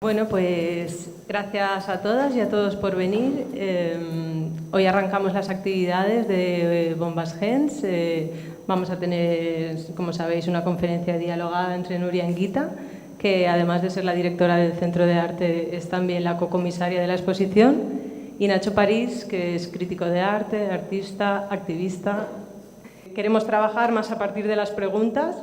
Bueno, pues gracias a todas y a todos por venir. Hoy arrancamos las actividades de Bombas Gens. Vamos a tener, como sabéis, una conferencia dialogada entre Nuria Anguita, que además de ser la directora del Centro de Arte es también la cocomisaria de la exposición, y Nacho París, que es crítico de arte, artista, activista. Queremos trabajar más a partir de las preguntas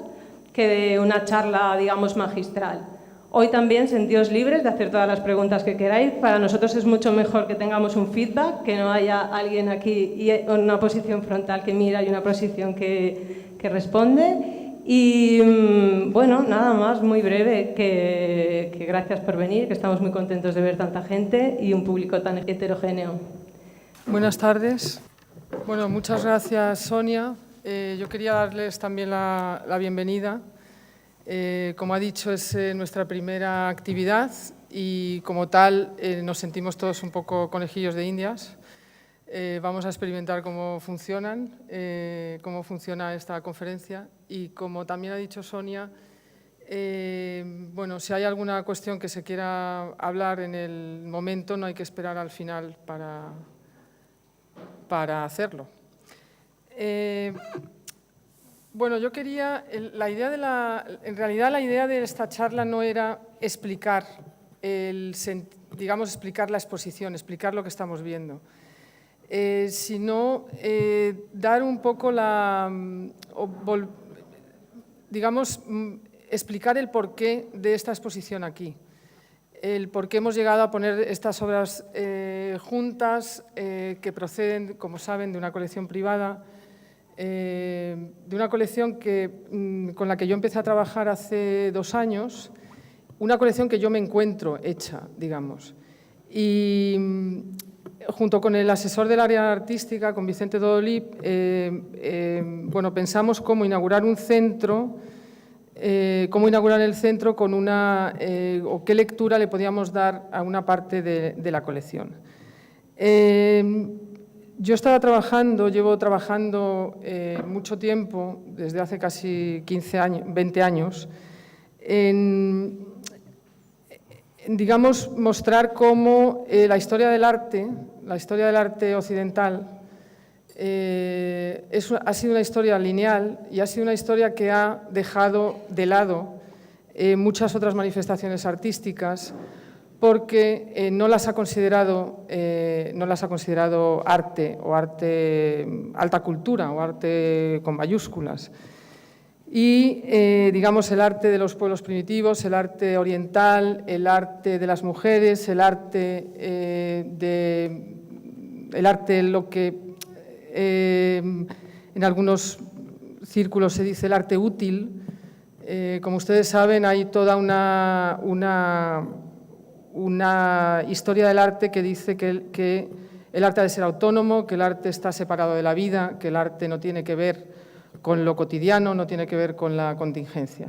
que de una charla, digamos, magistral. Hoy también sentíos libres de hacer todas las preguntas que queráis. Para nosotros es mucho mejor que tengamos un feedback, que no haya alguien aquí y una posición frontal que mira y una posición que responde. Y bueno, nada más, muy breve, que gracias por venir, que estamos muy contentos de ver tanta gente y un público tan heterogéneo. Buenas tardes. Bueno, muchas gracias, Sonia. Yo quería darles también la bienvenida. Como ha dicho, es nuestra primera actividad y como tal nos sentimos todos un poco conejillos de indias. Vamos a experimentar cómo funciona esta conferencia y como también ha dicho Sonia, bueno, si hay alguna cuestión que se quiera hablar en el momento, no hay que esperar al final para hacerlo. Bueno, yo quería, en realidad la idea de esta charla no era explicar, explicar la exposición, explicar lo que estamos viendo, sino dar un poco explicar el porqué de esta exposición aquí, el por qué hemos llegado a poner estas obras juntas que proceden, como saben, de una colección privada, de una colección con la que yo empecé a trabajar hace 2 años, una colección que yo me encuentro hecha, digamos. Y junto con el asesor del área artística, con Vicente Dodolí, bueno, pensamos cómo inaugurar un centro, cómo inaugurar el centro con o qué lectura le podíamos dar a una parte de la colección. Yo llevo trabajando mucho tiempo, desde hace casi 20 años, en, digamos, mostrar cómo la historia del arte occidental, ha sido una historia lineal y ha sido una historia que ha dejado de lado muchas otras manifestaciones artísticas porque no las ha considerado arte o alta cultura o arte con mayúsculas. Y, digamos, el arte de los pueblos primitivos, el arte oriental, el arte de las mujeres, el arte lo que en algunos círculos se dice el arte útil. Como ustedes saben, hay toda una historia del arte que dice que el arte ha de ser autónomo, que el arte está separado de la vida, que el arte no tiene que ver con lo cotidiano, no tiene que ver con la contingencia.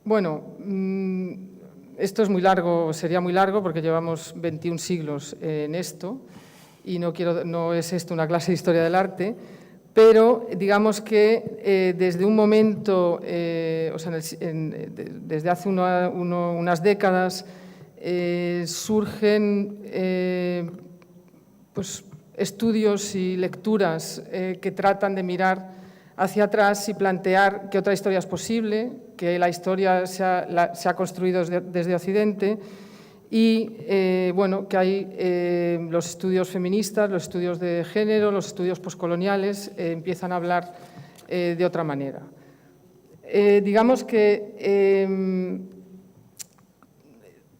Bueno, esto es muy largo, sería muy largo porque llevamos 21 siglos en esto y no es esto una clase de historia del arte, pero digamos que desde un momento, o sea, desde hace unas décadas, surgen pues, estudios y lecturas que tratan de mirar hacia atrás y plantear que otra historia es posible, que la historia se ha construido desde Occidente y bueno, que hay los estudios feministas, los estudios de género, los estudios poscoloniales empiezan a hablar de otra manera. Digamos que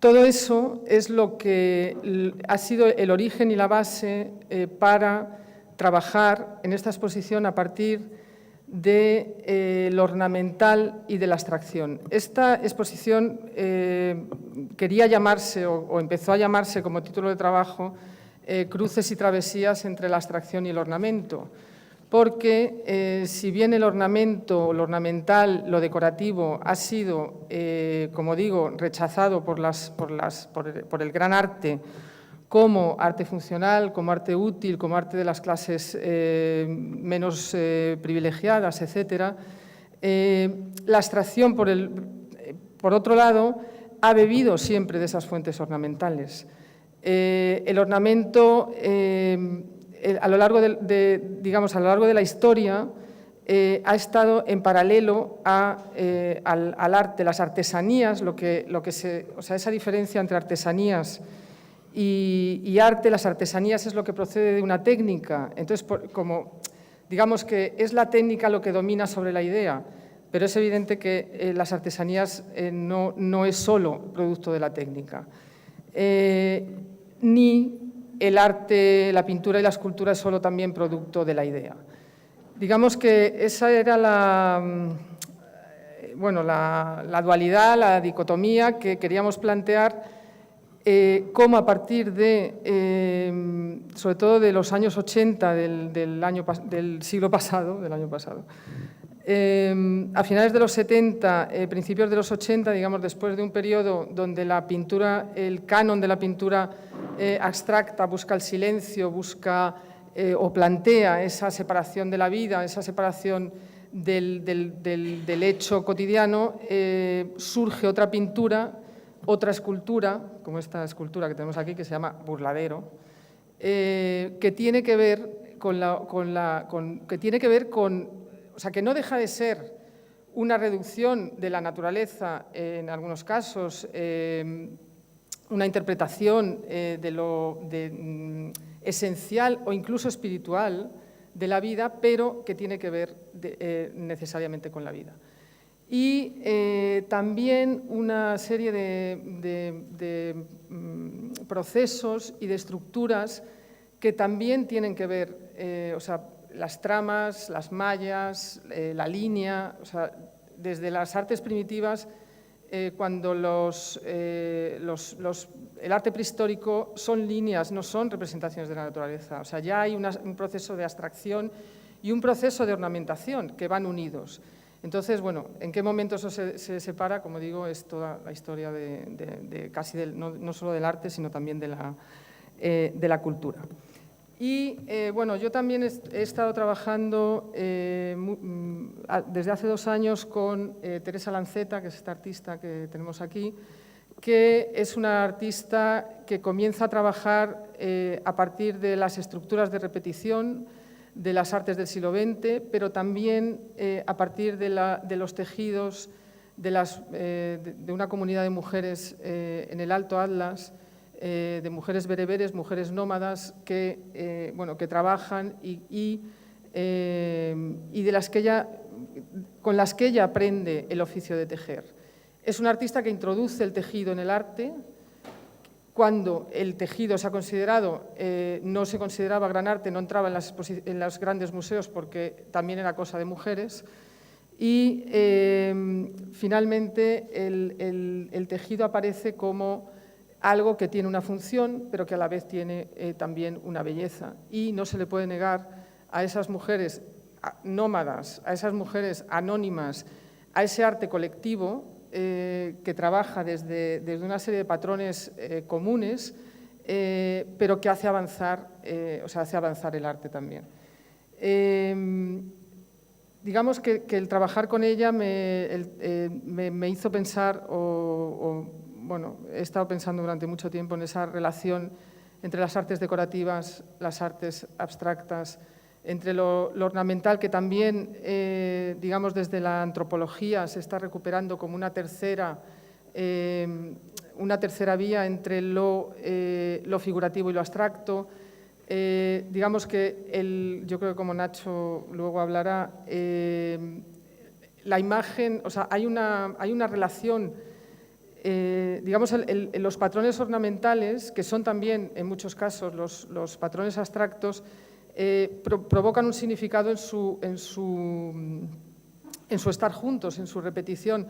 todo eso es lo que ha sido el origen y la base para trabajar en esta exposición a partir de lo ornamental y de la abstracción. Esta exposición quería llamarse, o empezó a llamarse como título de trabajo, Cruces y travesías entre la abstracción y el ornamento, porque si bien el ornamento, lo ornamental, lo decorativo ha sido, como digo, rechazado por el gran arte, como arte funcional, como arte útil, como arte de las clases menos privilegiadas, etc. La abstracción, por otro lado, ha bebido siempre de esas fuentes ornamentales. El ornamento, a lo largo de la historia, ha estado en paralelo al arte, las artesanías, esa diferencia entre artesanías y arte. Las artesanías es lo que procede de una técnica, entonces, digamos que es la técnica lo que domina sobre la idea, pero es evidente que las artesanías no es solo producto de la técnica, ni el arte, la pintura y la escultura es solo también producto de la idea. Digamos que esa era la dualidad, la dicotomía que queríamos plantear, cómo a partir de, sobre todo de los años 80 del siglo pasado, a finales de los 70, principios de los 80, digamos, después de un periodo donde la pintura, el canon de la pintura abstracta busca el silencio, busca o plantea esa separación de la vida, esa separación del hecho cotidiano, surge otra pintura, otra escultura, como esta escultura que tenemos aquí, que se llama Burladero, que tiene que ver o sea, que no deja de ser una reducción de la naturaleza, en algunos casos, una interpretación esencial o incluso espiritual de la vida, pero que tiene que ver necesariamente con la vida. Y también una serie de procesos y de estructuras que también tienen que ver, o sea, las tramas, las mallas, la línea, o sea, desde las artes primitivas, cuando el arte prehistórico son líneas, no son representaciones de la naturaleza. O sea, ya hay un proceso de abstracción y un proceso de ornamentación que van unidos. Entonces, bueno, ¿en qué momento eso se separa? Como digo, es toda la historia no solo del arte, sino también de la cultura. Y, bueno, yo también he estado trabajando desde hace 2 años con Teresa Lanceta, que es esta artista que tenemos aquí, que es una artista que comienza a trabajar a partir de las estructuras de repetición de las artes del siglo XX, pero también a partir de los tejidos de una comunidad de mujeres en el Alto Atlas, de mujeres bereberes, mujeres nómadas que trabajan y con las que ella aprende el oficio de tejer. Es una artista que introduce el tejido en el arte. Cuando el tejido se ha considerado, no se consideraba gran arte, no entraba en los grandes museos porque también era cosa de mujeres. Y finalmente el tejido aparece como algo que tiene una función, pero que a la vez tiene también una belleza. Y no se le puede negar a esas mujeres nómadas, a esas mujeres anónimas, a ese arte colectivo que trabaja desde una serie de patrones comunes, pero que hace avanzar el arte también. Digamos que el trabajar con ella me hizo pensar, bueno, he estado pensando durante mucho tiempo en esa relación entre las artes decorativas, las artes abstractas, entre lo ornamental, que también, digamos, desde la antropología se está recuperando como una tercera vía entre lo figurativo y lo abstracto. Digamos que yo creo que, como Nacho luego hablará, la imagen, o sea, hay una relación, digamos, los patrones ornamentales, que son también, en muchos casos, los patrones abstractos, provocan un significado en su estar juntos, en su repetición.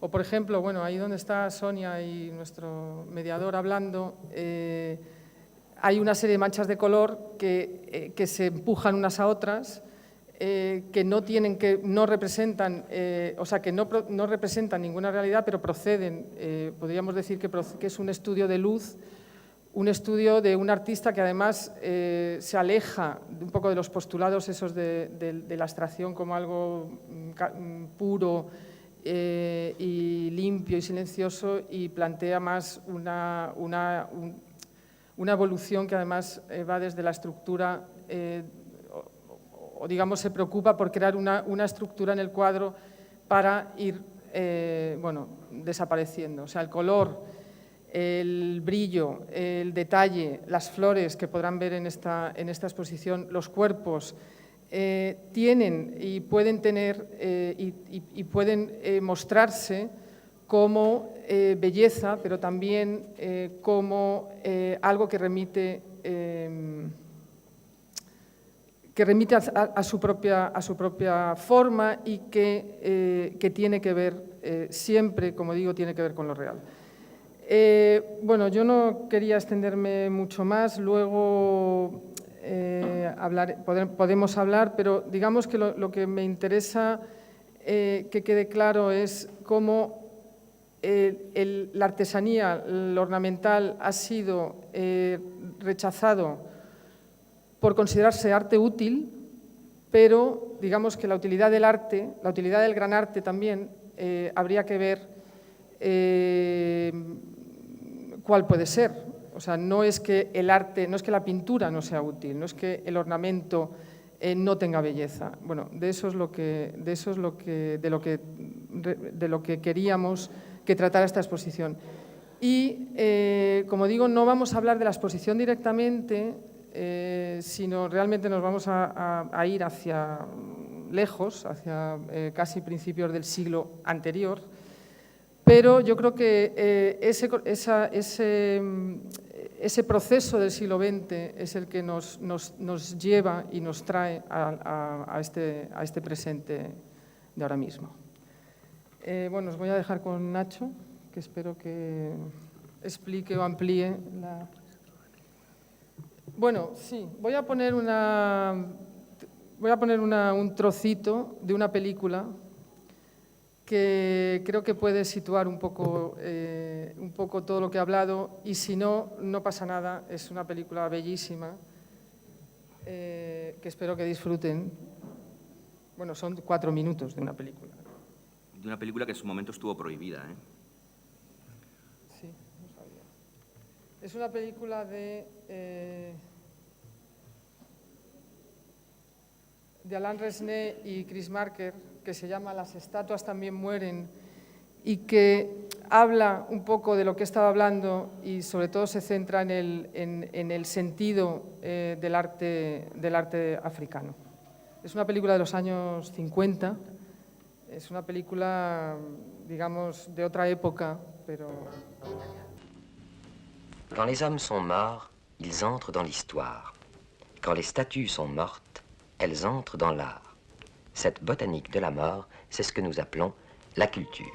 O, por ejemplo, bueno, ahí donde está Sonia y nuestro mediador hablando, hay una serie de manchas de color que se empujan unas a otras, que no representan, o sea, que no representan ninguna realidad, pero proceden, podríamos decir que es un estudio de luz, un estudio de un artista que además se aleja un poco de los postulados esos de la abstracción como algo puro y limpio y silencioso, y plantea más una evolución que además va desde la estructura, o digamos se preocupa por crear una estructura en el cuadro para ir desapareciendo. O sea, el color, el brillo, el detalle, las flores que podrán ver en esta exposición, los cuerpos, tienen y pueden tener y pueden mostrarse como belleza, pero también como algo que remite a su propia forma, y que tiene que ver siempre, como digo, tiene que ver con lo real. Bueno, yo no quería extenderme mucho más, luego podemos hablar, pero digamos que lo que me interesa que quede claro es cómo la artesanía, lo ornamental, ha sido rechazado por considerarse arte útil, pero digamos que la utilidad del arte, la utilidad del gran arte también, habría que ver cuál puede ser. O sea, no es que el arte, no es que la pintura no sea útil, no es que el ornamento no tenga belleza. Bueno, de lo que queríamos que tratara esta exposición. Y, como digo, no vamos a hablar de la exposición directamente, sino realmente nos vamos a ir hacia lejos, hacia casi principios del siglo anterior. Pero yo creo que ese proceso del siglo XX es el que nos lleva y nos trae a este presente de ahora mismo. Bueno, os voy a dejar con Nacho, que espero que explique o amplíe la... Bueno, sí, voy a poner un trocito de una película que creo que puede situar un poco todo lo que he hablado, y si no, no pasa nada. Es una película bellísima que espero que disfruten. Bueno, son 4 minutos de una película. De una película que en su momento estuvo prohibida, ¿eh? Sí, no sabía. Es una película de Alain Resnais y Chris Marker, que se llama Las estatuas también mueren, y que habla un poco de lo que he estado hablando, y sobre todo se centra en el sentido del arte africano. Es una película de los años 50, es una película, digamos, de otra época, pero... Quand les hommes sont morts, ils entrent dans l'histoire. Quand les statues sont mortes, elles entrent dans l'art. Cette botanique de la mort, c'est ce que nous appelons la culture.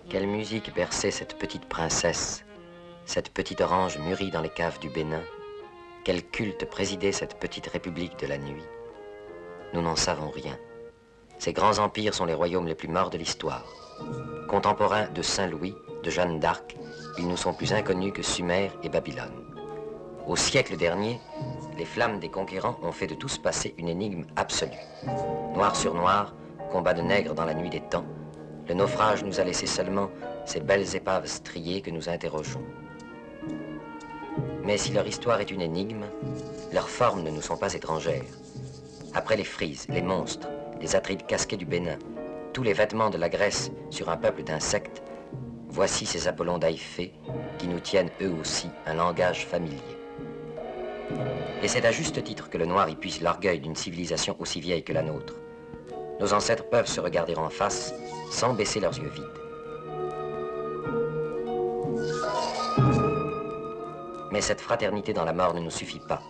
Quelle musique berçait cette petite princesse, cette petite orange mûrie dans les caves du Bénin? Quel culte présidait cette petite république de la nuit? Nous n'en savons rien. Ces grands empires sont les royaumes les plus morts de l'histoire. Contemporains de Saint-Louis, de Jeanne d'Arc, ils nous sont plus inconnus que Sumer et Babylone. Au siècle dernier, les flammes des conquérants ont fait de tout ce passé une énigme absolue. Noir sur noir, combat de nègres dans la nuit des temps, le naufrage nous a laissé seulement ces belles épaves striées que nous interrogeons. Mais si leur histoire est une énigme, leurs formes ne nous sont pas étrangères. Après les frises, les monstres, les atrides casqués du Bénin, tous les vêtements de la Grèce sur un peuple d'insectes, voici ces Apollons d'Aïphée qui nous tiennent eux aussi un langage familier. Et c'est à juste titre que le noir y puise l'orgueil d'une civilisation aussi vieille que la nôtre. Nos ancêtres peuvent se regarder en face sans baisser leurs yeux vides. Mais cette fraternité dans la mort ne nous suffit pas.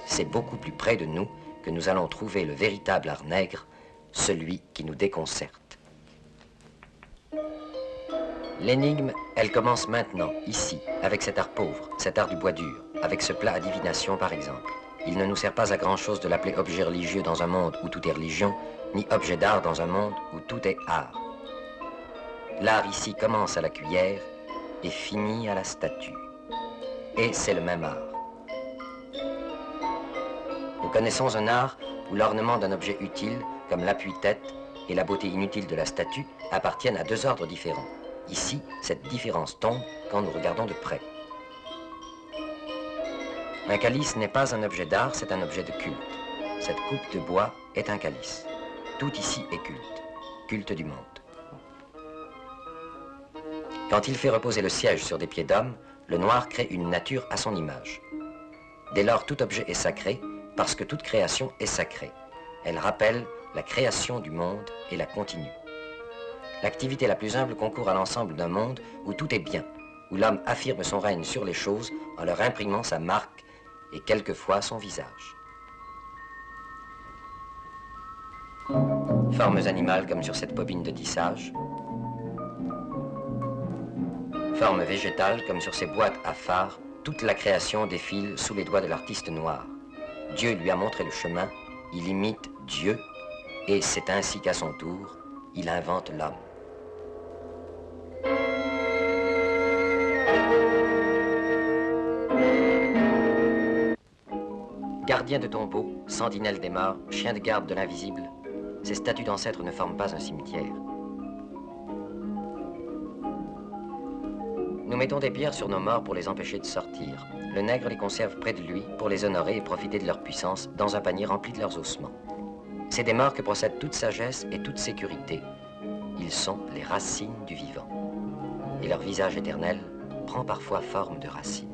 C'est beaucoup plus près de nous que nous allons trouver le véritable art nègre, celui qui nous déconcerte. L'énigme, elle commence maintenant, ici, avec cet art pauvre, cet art du bois dur, avec ce plat à divination par exemple. Il ne nous sert pas à grand-chose de l'appeler objet religieux dans un monde où tout est religion, ni objet d'art dans un monde où tout est art. L'art ici commence à la cuillère et finit à la statue. Et c'est le même art. Connaissons un art où l'ornement d'un objet utile, comme l'appui-tête, et la beauté inutile de la statue appartiennent à deux ordres différents. Ici, cette différence tombe quand nous regardons de près. Un calice n'est pas un objet d'art, c'est un objet de culte. Cette coupe de bois est un calice. Tout ici est culte, culte du monde. Quand il fait reposer le siège sur des pieds d'homme, le noir crée une nature à son image. Dès lors, tout objet est sacré, parce que toute création est sacrée. Elle rappelle la création du monde et la continue. L'activité la plus humble concourt à l'ensemble d'un monde où tout est bien, où l'homme affirme son règne sur les choses en leur imprimant sa marque et quelquefois son visage. Formes animales comme sur cette bobine de tissage. Formes végétales comme sur ces boîtes à phares, toute la création défile sous les doigts de l'artiste noir. Dieu lui a montré le chemin, il imite Dieu, et c'est ainsi qu'à son tour, il invente l'homme. Gardien de tombeaux, sentinelle des morts, chien de garde de l'invisible, ces statues d'ancêtres ne forment pas un cimetière. Nous mettons des pierres sur nos morts pour les empêcher de sortir. Le nègre les conserve près de lui pour les honorer et profiter de leur puissance dans un panier rempli de leurs ossements. C'est des morts que procède toute sagesse et toute sécurité. Ils sont les racines du vivant. Et leur visage éternel prend parfois forme de racine.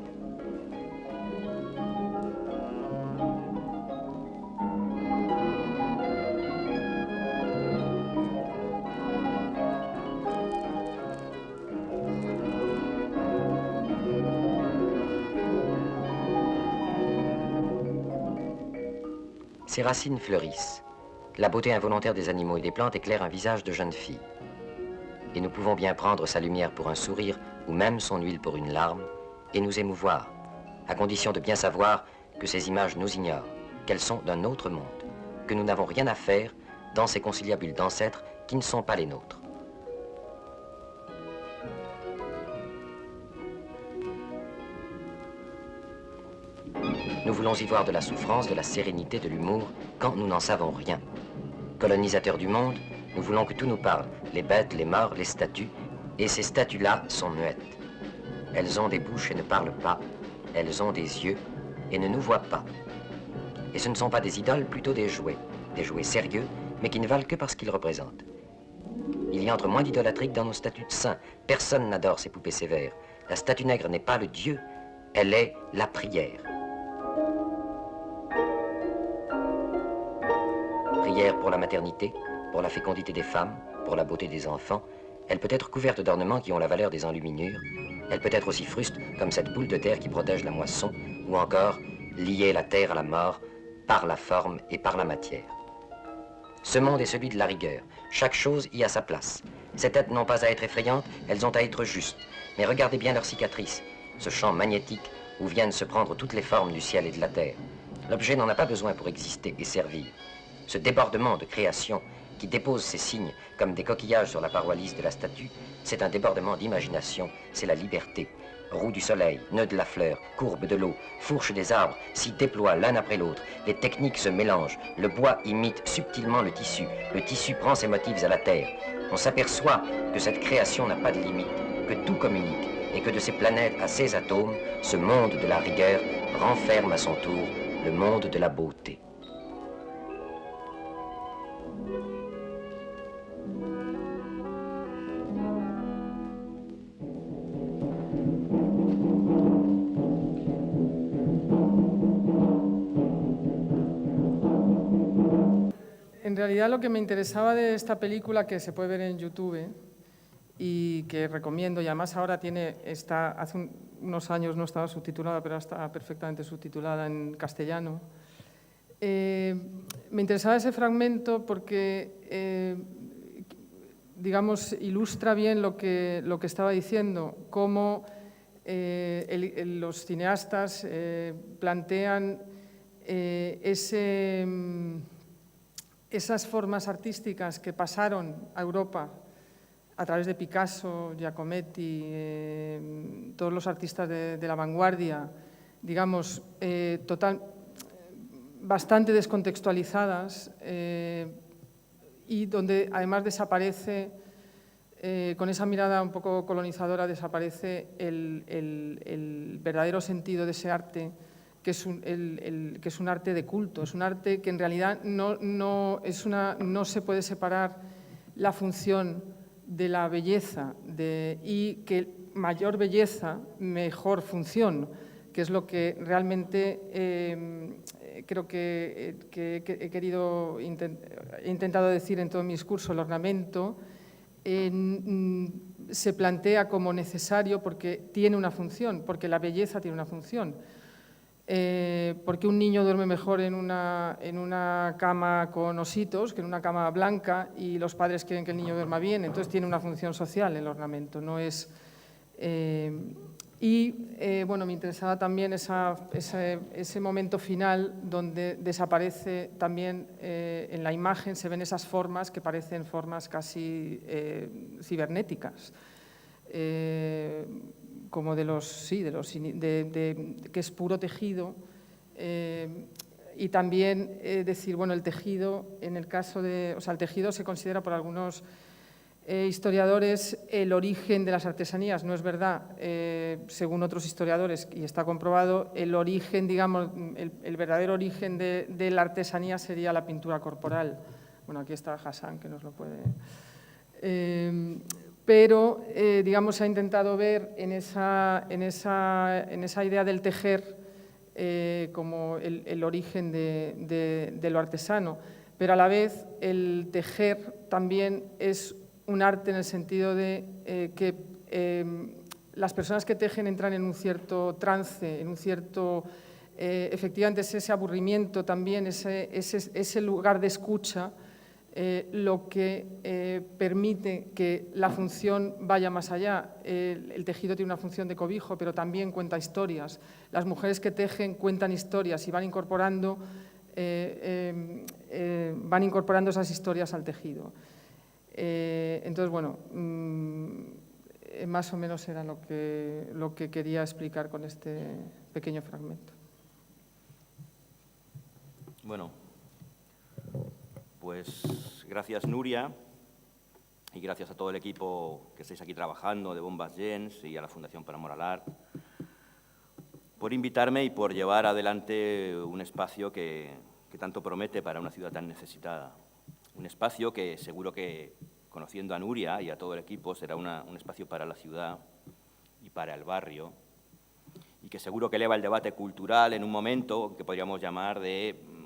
Ces racines fleurissent. La beauté involontaire des animaux et des plantes éclaire un visage de jeune fille. Et nous pouvons bien prendre sa lumière pour un sourire ou même son huile pour une larme et nous émouvoir, à condition de bien savoir que ces images nous ignorent, qu'elles sont d'un autre monde, que nous n'avons rien à faire dans ces conciliabules d'ancêtres qui ne sont pas les nôtres. Nous voulons y voir de la souffrance, de la sérénité, de l'humour, quand nous n'en savons rien. Colonisateurs du monde, nous voulons que tout nous parle, les bêtes, les morts, les statues, et ces statues-là sont muettes. Elles ont des bouches et ne parlent pas, elles ont des yeux et ne nous voient pas. Et ce ne sont pas des idoles, plutôt des jouets sérieux, mais qui ne valent que parce qu'ils représentent. Il y entre moins d'idolâtrie que dans nos statues de saints. Personne n'adore ces poupées sévères. La statue nègre n'est pas le Dieu, elle est la prière. Prière pour la maternité, pour la fécondité des femmes, pour la beauté des enfants. Elle peut être couverte d'ornements qui ont la valeur des enluminures. Elle peut être aussi fruste comme cette boule de terre qui protège la moisson, ou encore lier la terre à la mort par la forme et par la matière. Ce monde est celui de la rigueur. Chaque chose y a sa place. Ces têtes n'ont pas à être effrayantes, elles ont à être justes. Mais regardez bien leurs cicatrices, ce champ magnétique où viennent se prendre toutes les formes du ciel et de la terre. L'objet n'en a pas besoin pour exister et servir. Ce débordement de création qui dépose ses signes comme des coquillages sur la paroi lisse de la statue, c'est un débordement d'imagination, c'est la liberté. Roue du soleil, nœud de la fleur, courbe de l'eau, fourche des arbres s'y déploient l'un après l'autre. Les techniques se mélangent, le bois imite subtilement le tissu prend ses motifs à la terre. On s'aperçoit que cette création n'a pas de limite, que tout communique et que de ces planètes à ces atomes, ce monde de la rigueur renferme à son tour le monde de la beauté. En realidad lo que me interesaba de esta película, que se puede ver en YouTube y que recomiendo, y además ahora hace unos años no estaba subtitulada, pero está perfectamente subtitulada en castellano. Me interesaba ese fragmento porque, digamos, ilustra bien lo que estaba diciendo, cómo los cineastas plantean esas formas artísticas que pasaron a Europa a través de Picasso, Giacometti, todos los artistas de la vanguardia, digamos, bastante descontextualizadas y donde además desaparece, con esa mirada un poco colonizadora, desaparece el verdadero sentido de ese arte, que es un arte de culto, es un arte que en realidad no se puede separar la función de la belleza y que mayor belleza, mejor función, que es lo que realmente creo que he intentado decir en todo mi discurso. El ornamento se plantea como necesario porque tiene una función, porque la belleza tiene una función. Porque un niño duerme mejor en una cama con ositos que en una cama blanca, y los padres quieren que el niño duerma bien, entonces tiene una función social el ornamento, no es... bueno, me interesaba también ese momento final donde desaparece también en la imagen, se ven esas formas que parecen formas casi cibernéticas, como que es puro tejido, y también decir, bueno, el tejido, en el caso de, el tejido se considera por algunos historiadores el origen de las artesanías. No es verdad, según otros historiadores, y está comprobado, el origen, digamos, el verdadero origen de la artesanía sería la pintura corporal. Bueno, aquí está Hassan, que nos lo puede... pero, digamos, se ha intentado ver en esa idea del tejer como el origen de lo artesano, pero a la vez el tejer también es un arte en el sentido de que las personas que tejen entran en un cierto trance, en un cierto... efectivamente, es ese aburrimiento también, ese lugar de escucha, lo que permite que la función vaya más allá. El tejido tiene una función de cobijo, pero también cuenta historias. Las mujeres que tejen cuentan historias y van incorporando esas historias al tejido. Entonces, bueno, más o menos era lo que quería explicar con este pequeño fragmento. Bueno, pues gracias, Nuria, y gracias a todo el equipo que estáis aquí trabajando de Bombas Gens y a la Fundación Per Amor al Art por invitarme y por llevar adelante un espacio que tanto promete para una ciudad tan necesitada. Un espacio que seguro que, conociendo a Nuria y a todo el equipo, será un espacio para la ciudad y para el barrio, y que seguro que eleva el debate cultural en un momento que podríamos llamar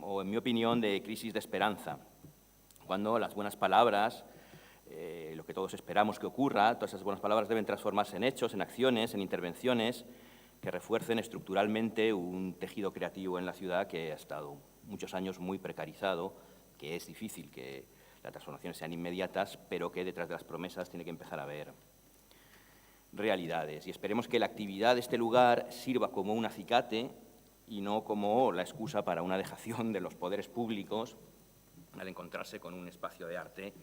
o en mi opinión, de crisis de esperanza, cuando las buenas palabras, lo que todos esperamos que ocurra, todas esas buenas palabras deben transformarse en hechos, en acciones, en intervenciones que refuercen estructuralmente un tejido creativo en la ciudad que ha estado muchos años muy precarizado, que es difícil que las transformaciones sean inmediatas, pero que detrás de las promesas tiene que empezar a haber realidades. Y esperemos que la actividad de este lugar sirva como un acicate y no como la excusa para una dejación de los poderes públicos al encontrarse con un espacio de arte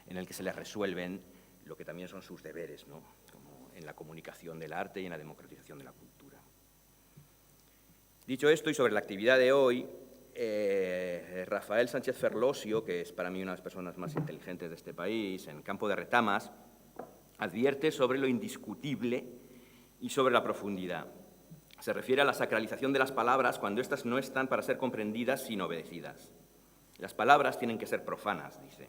en el que se les resuelven lo que también son sus deberes, ¿no? Como en la comunicación del arte y en la democratización de la cultura. Dicho esto, y sobre la actividad de hoy, Rafael Sánchez Ferlosio, que es para mí una de las personas más inteligentes de este país, en Campo de Retamas, advierte sobre lo indiscutible y sobre la profundidad. Se refiere a la sacralización de las palabras cuando éstas no están para ser comprendidas sino obedecidas. Las palabras tienen que ser profanas, dice.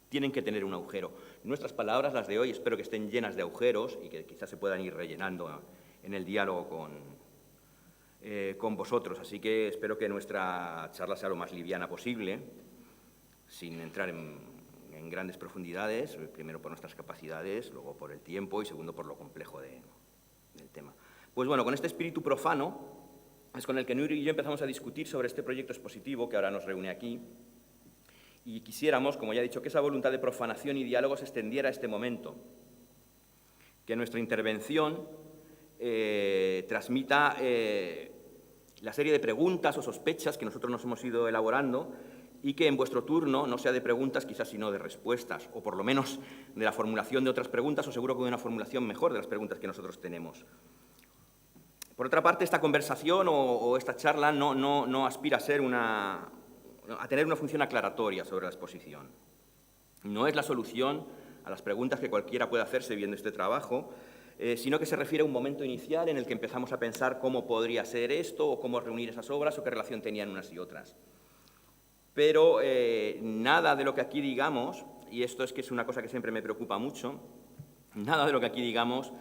Tienen que tener un agujero. Nuestras palabras, las de hoy, espero que estén llenas de agujeros y que quizás se puedan ir rellenando en el diálogo con vosotros. Así que espero que nuestra charla sea lo más liviana posible, sin entrar en grandes profundidades, primero por nuestras capacidades, luego por el tiempo y segundo por lo complejo del tema. Pues bueno, con este espíritu profano es con el que Nuria y yo empezamos a discutir sobre este proyecto expositivo que ahora nos reúne aquí, y quisiéramos, como ya he dicho, que esa voluntad de profanación y diálogo se extendiera a este momento, que nuestra intervención transmita la serie de preguntas o sospechas que nosotros nos hemos ido elaborando y que en vuestro turno no sea de preguntas quizás sino de respuestas, o por lo menos de la formulación de otras preguntas, o seguro que de una formulación mejor de las preguntas que nosotros tenemos. Por otra parte, esta conversación o esta charla no aspira a ser a tener una función aclaratoria sobre la exposición. No es la solución a las preguntas que cualquiera puede hacerse viendo este trabajo, sino que se refiere a un momento inicial en el que empezamos a pensar cómo podría ser esto, o cómo reunir esas obras, o qué relación tenían unas y otras. Pero nada de lo que aquí digamos, y esto es que es una cosa que siempre me preocupa mucho, nada de lo que aquí digamos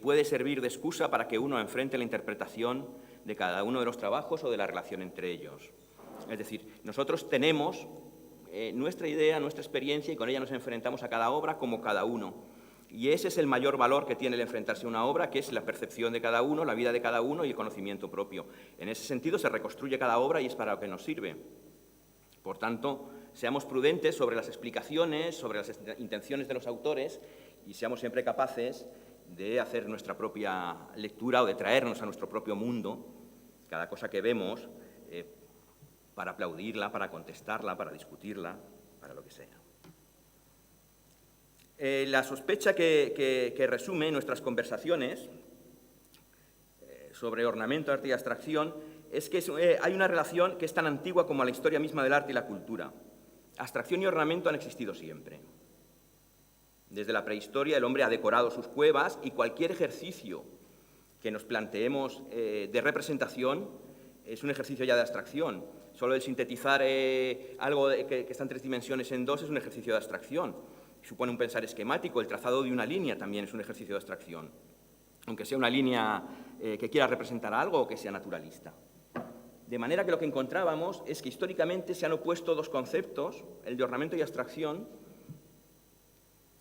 puede servir de excusa para que uno enfrente la interpretación de cada uno de los trabajos o de la relación entre ellos. Es decir, nosotros tenemos nuestra idea, nuestra experiencia, y con ella nos enfrentamos a cada obra como cada uno. Y ese es el mayor valor que tiene el enfrentarse a una obra, que es la percepción de cada uno, la vida de cada uno y el conocimiento propio. En ese sentido se reconstruye cada obra y es para lo que nos sirve. Por tanto, seamos prudentes sobre las explicaciones, sobre las intenciones de los autores, y seamos siempre capaces de hacer nuestra propia lectura o de traernos a nuestro propio mundo cada cosa que vemos para aplaudirla, para contestarla, para discutirla, para lo que sea. La sospecha que resume nuestras conversaciones sobre ornamento, arte y abstracción es que hay una relación que es tan antigua como la historia misma del arte y la cultura. Abstracción y ornamento han existido siempre. Desde la prehistoria el hombre ha decorado sus cuevas, y cualquier ejercicio que nos planteemos de representación es un ejercicio ya de abstracción. Solo el sintetizar algo que está en 3 dimensiones en 2 es un ejercicio de abstracción. Supone un pensar esquemático. El trazado de una línea también es un ejercicio de abstracción, aunque sea una línea que quiera representar algo o que sea naturalista. De manera que lo que encontrábamos es que históricamente se han opuesto 2 conceptos, el de ornamento y abstracción,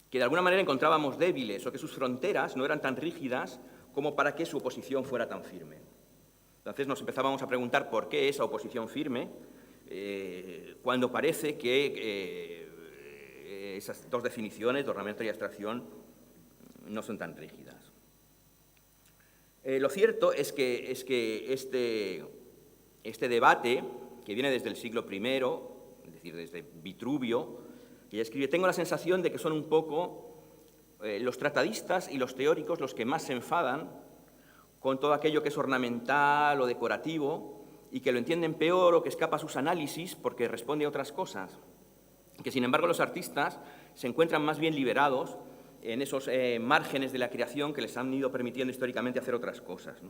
que de alguna manera encontrábamos débiles, o que sus fronteras no eran tan rígidas como para que su oposición fuera tan firme. Entonces nos empezábamos a preguntar por qué esa oposición firme, cuando parece que esas 2 definiciones, de ornamento y abstracción, no son tan rígidas. Lo cierto es que este debate, que viene desde el siglo I, es decir, desde Vitruvio, y escribe: tengo la sensación de que son un poco los tratadistas y los teóricos los que más se enfadan con todo aquello que es ornamental o decorativo, y que lo entienden peor o que escapa a sus análisis porque responde a otras cosas. Que, sin embargo, los artistas se encuentran más bien liberados en esos márgenes de la creación que les han ido permitiendo históricamente hacer otras cosas, ¿no?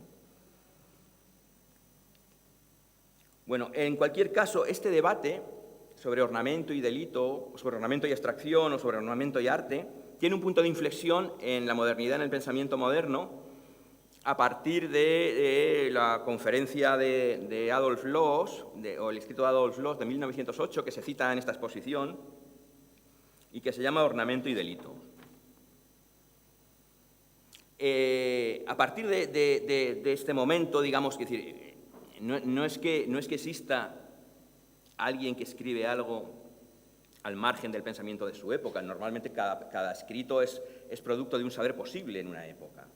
Bueno, en cualquier caso, este debate sobre ornamento y delito, sobre ornamento y abstracción, o sobre ornamento y arte, tiene un punto de inflexión en la modernidad, en el pensamiento moderno, a partir de la conferencia de Adolf Loos, o el escrito de Adolf Loos de 1908, que se cita en esta exposición, y que se llama Ornamento y delito. A partir de este momento, digamos, que decir, no es que exista alguien que escribe algo al margen del pensamiento de su época. Normalmente cada escrito es producto de un saber posible en una época.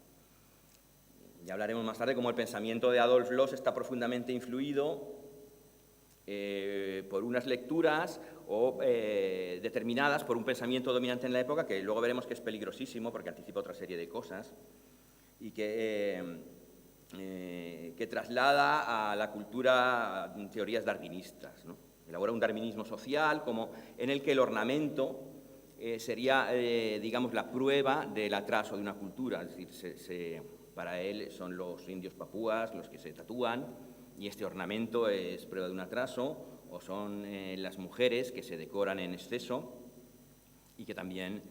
Ya hablaremos más tarde cómo el pensamiento de Adolf Loos está profundamente influido por unas lecturas o determinadas por un pensamiento dominante en la época, que luego veremos que es peligrosísimo porque anticipa otra serie de cosas y que traslada a la cultura teorías darwinistas, ¿no? Elabora un darwinismo social en el que el ornamento sería, digamos, la prueba del atraso de una cultura. Es decir, para él son los indios papúas los que se tatúan, y este ornamento es prueba de un atraso, o son las mujeres que se decoran en exceso y que también,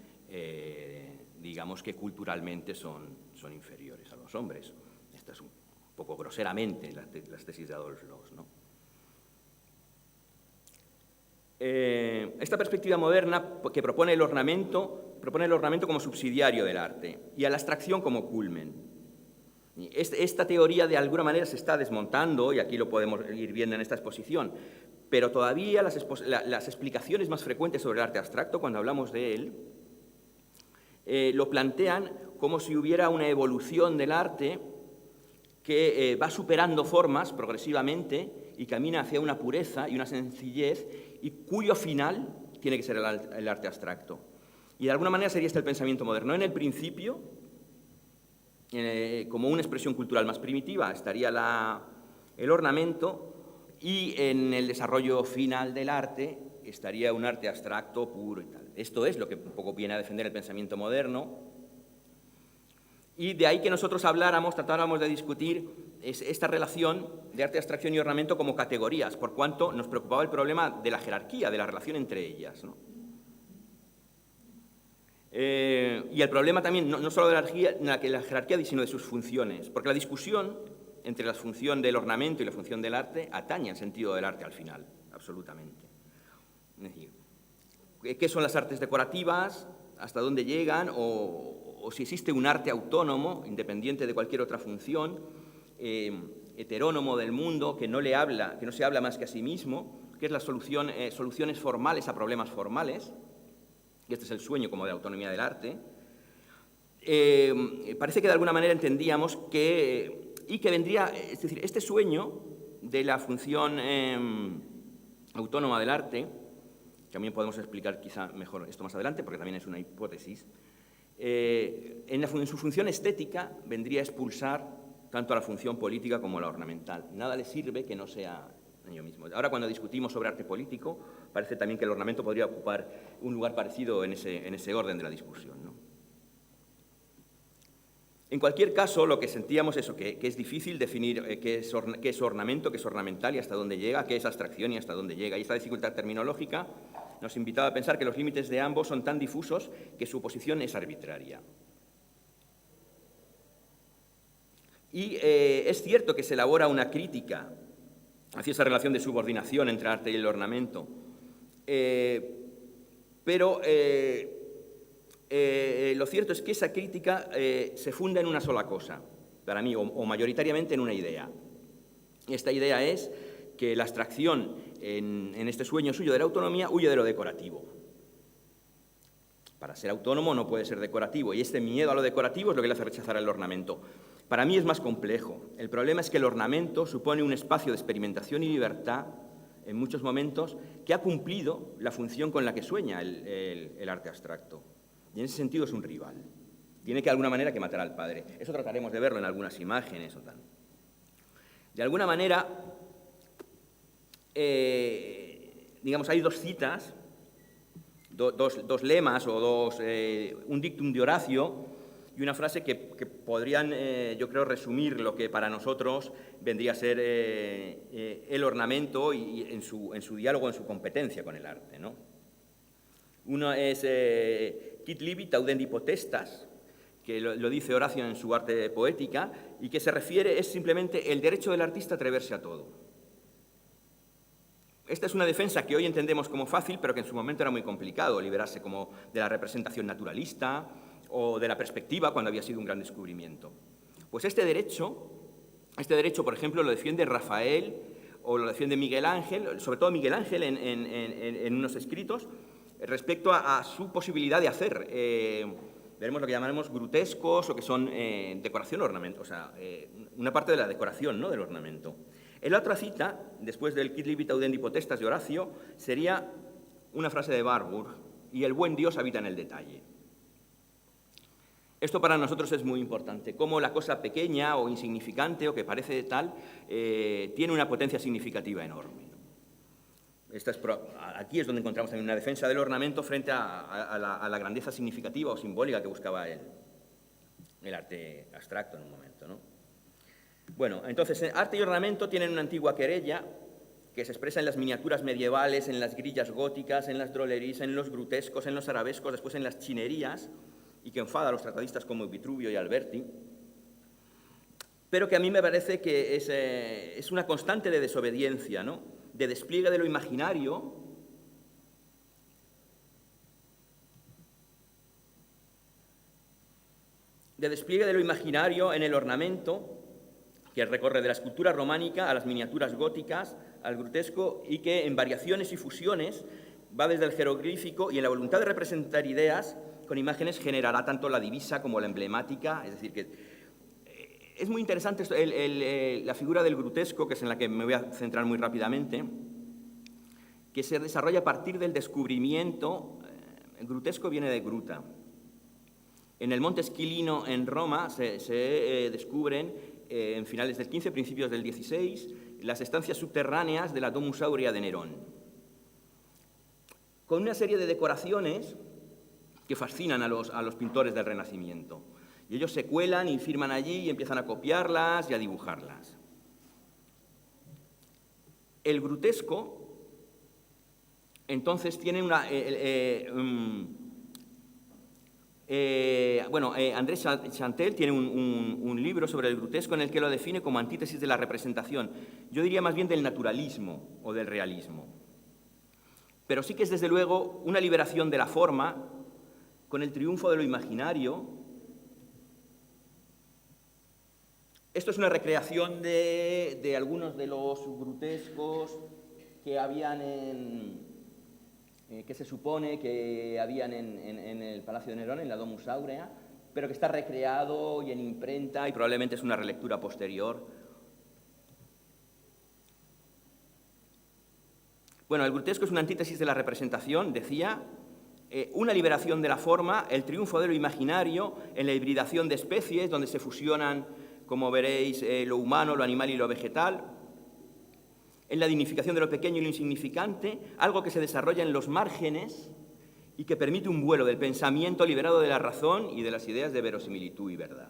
digamos, que culturalmente son inferiores a los hombres. Esta es un poco groseramente las tesis de Adolf Loos, ¿no? Esta perspectiva moderna que propone el ornamento como subsidiario del arte y a la abstracción como culmen. Esta teoría de alguna manera se está desmontando, y aquí lo podemos ir viendo en esta exposición, pero todavía las explicaciones más frecuentes sobre el arte abstracto, cuando hablamos de él, lo plantean como si hubiera una evolución del arte que va superando formas progresivamente y camina hacia una pureza y una sencillez, y cuyo final tiene que ser el arte abstracto. Y de alguna manera sería este el pensamiento moderno. En el principio, como una expresión cultural más primitiva estaría el ornamento, y en el desarrollo final del arte estaría un arte abstracto, puro y tal. Esto es lo que un poco viene a defender el pensamiento moderno, y de ahí que nosotros tratáramos de discutir esta relación de arte, abstracción y ornamento como categorías, por cuanto nos preocupaba el problema de la jerarquía, de la relación entre ellas, ¿no? Y el problema también, no solo de la jerarquía, sino de sus funciones, porque la discusión entre la función del ornamento y la función del arte atañe al sentido del arte al final, absolutamente. Es decir, ¿qué son las artes decorativas? ¿Hasta dónde llegan? O si existe un arte autónomo, independiente de cualquier otra función, heterónomo del mundo, que no se habla más que a sí mismo, que es la soluciones formales a problemas formales, y este es el sueño como de autonomía del arte. Parece que de alguna manera entendíamos que vendría, es decir, este sueño de la función autónoma del arte, también podemos explicar quizá mejor esto más adelante, porque también es una hipótesis, en su función estética vendría a expulsar tanto a la función política como a la ornamental. Nada le sirve que no sea ello mismo. Ahora, cuando discutimos sobre arte político, parece también que el ornamento podría ocupar un lugar parecido en ese orden de la discusión, ¿no? En cualquier caso, lo que sentíamos es que es difícil definir qué es ornamento, qué es ornamental y hasta dónde llega, qué es abstracción y hasta dónde llega. Y esta dificultad terminológica nos invitaba a pensar que los límites de ambos son tan difusos que su oposición es arbitraria. Y es cierto que se elabora una crítica hacia esa relación de subordinación entre el arte y el ornamento, pero lo cierto es que esa crítica se funda en una sola cosa, para mí, o mayoritariamente en una idea. Esta idea es que la abstracción en este sueño suyo de la autonomía huye de lo decorativo. Para ser autónomo no puede ser decorativo, y este miedo a lo decorativo es lo que le hace rechazar el ornamento. Para mí es más complejo. El problema es que el ornamento supone un espacio de experimentación y libertad, en muchos momentos, que ha cumplido la función con la que sueña el arte abstracto. Y en ese sentido es un rival. Tiene que de alguna manera que matar al padre. Eso trataremos de verlo en algunas imágenes o tal. De alguna manera, digamos, hay dos citas, dos lemas o un dictum de Horacio y una frase que podrían, yo creo, resumir lo que para nosotros vendría a ser el ornamento y en su diálogo, en su competencia con el arte, ¿no? Uno es Quid libit audendi potestas, que lo dice Horacio en su Arte Poética, y que se refiere, es simplemente el derecho del artista a atreverse a todo. Esta es una defensa que hoy entendemos como fácil, pero que en su momento era muy complicado, liberarse como de la representación naturalista o de la perspectiva cuando había sido un gran descubrimiento. Pues este derecho, por ejemplo, lo defiende Rafael o lo defiende Miguel Ángel, sobre todo Miguel Ángel en unos escritos, respecto a su posibilidad de hacer, veremos lo que llamaremos grutescos o que son decoración o ornamento, o sea, una parte de la decoración, ¿no?, del ornamento. En la otra cita, después del Quid libit audendi potestas de Horacio, sería una frase de Warburg, y el buen Dios habita en el detalle. Esto para nosotros es muy importante, cómo la cosa pequeña o insignificante o que parece tal tiene una potencia significativa enorme. Aquí es donde encontramos también una defensa del ornamento frente a la grandeza significativa o simbólica que buscaba el arte abstracto en un momento, ¿no? Bueno, entonces, arte y ornamento tienen una antigua querella que se expresa en las miniaturas medievales, en las grillas góticas, en las drolleries, en los grutescos, en los arabescos, después en las chinerías, y que enfada a los tratadistas como Vitruvio y Alberti, pero que a mí me parece que es una constante de desobediencia, ¿no?, de despliegue de lo imaginario, en el ornamento, que recorre de la escultura románica a las miniaturas góticas, al grutesco, y que en variaciones y fusiones va desde el jeroglífico y en la voluntad de representar ideas con imágenes generará tanto la divisa como la emblemática. Es decir, que es muy interesante la figura del grutesco, que es en la que me voy a centrar muy rápidamente, que se desarrolla a partir del descubrimiento. El grutesco viene de gruta, En el Monte Esquilino, en Roma, se descubren, en finales del XV, principios del XVI, las estancias subterráneas de la Domus Aurea de Nerón, con una serie de decoraciones que fascinan a los pintores del Renacimiento. Y ellos se cuelan y firman allí y empiezan a copiarlas y a dibujarlas. El grutesco, entonces, tiene una... Andrés Chantel tiene un libro sobre el grutesco en el que lo define como antítesis de la representación. Yo diría más bien del naturalismo o del realismo. Pero sí que es, desde luego, una liberación de la forma con el triunfo de lo imaginario. Esto es una recreación de algunos de los grutescos que habían que se supone que habían en el Palacio de Nerón, en la Domus Aurea, pero que está recreado y en imprenta y probablemente es una relectura posterior. Bueno, el grutesco es una antítesis de la representación, decía, una liberación de la forma, el triunfo de lo imaginario en la hibridación de especies, donde se fusionan, como veréis, lo humano, lo animal y lo vegetal, en la dignificación de lo pequeño y lo insignificante, algo que se desarrolla en los márgenes y que permite un vuelo del pensamiento liberado de la razón y de las ideas de verosimilitud y verdad.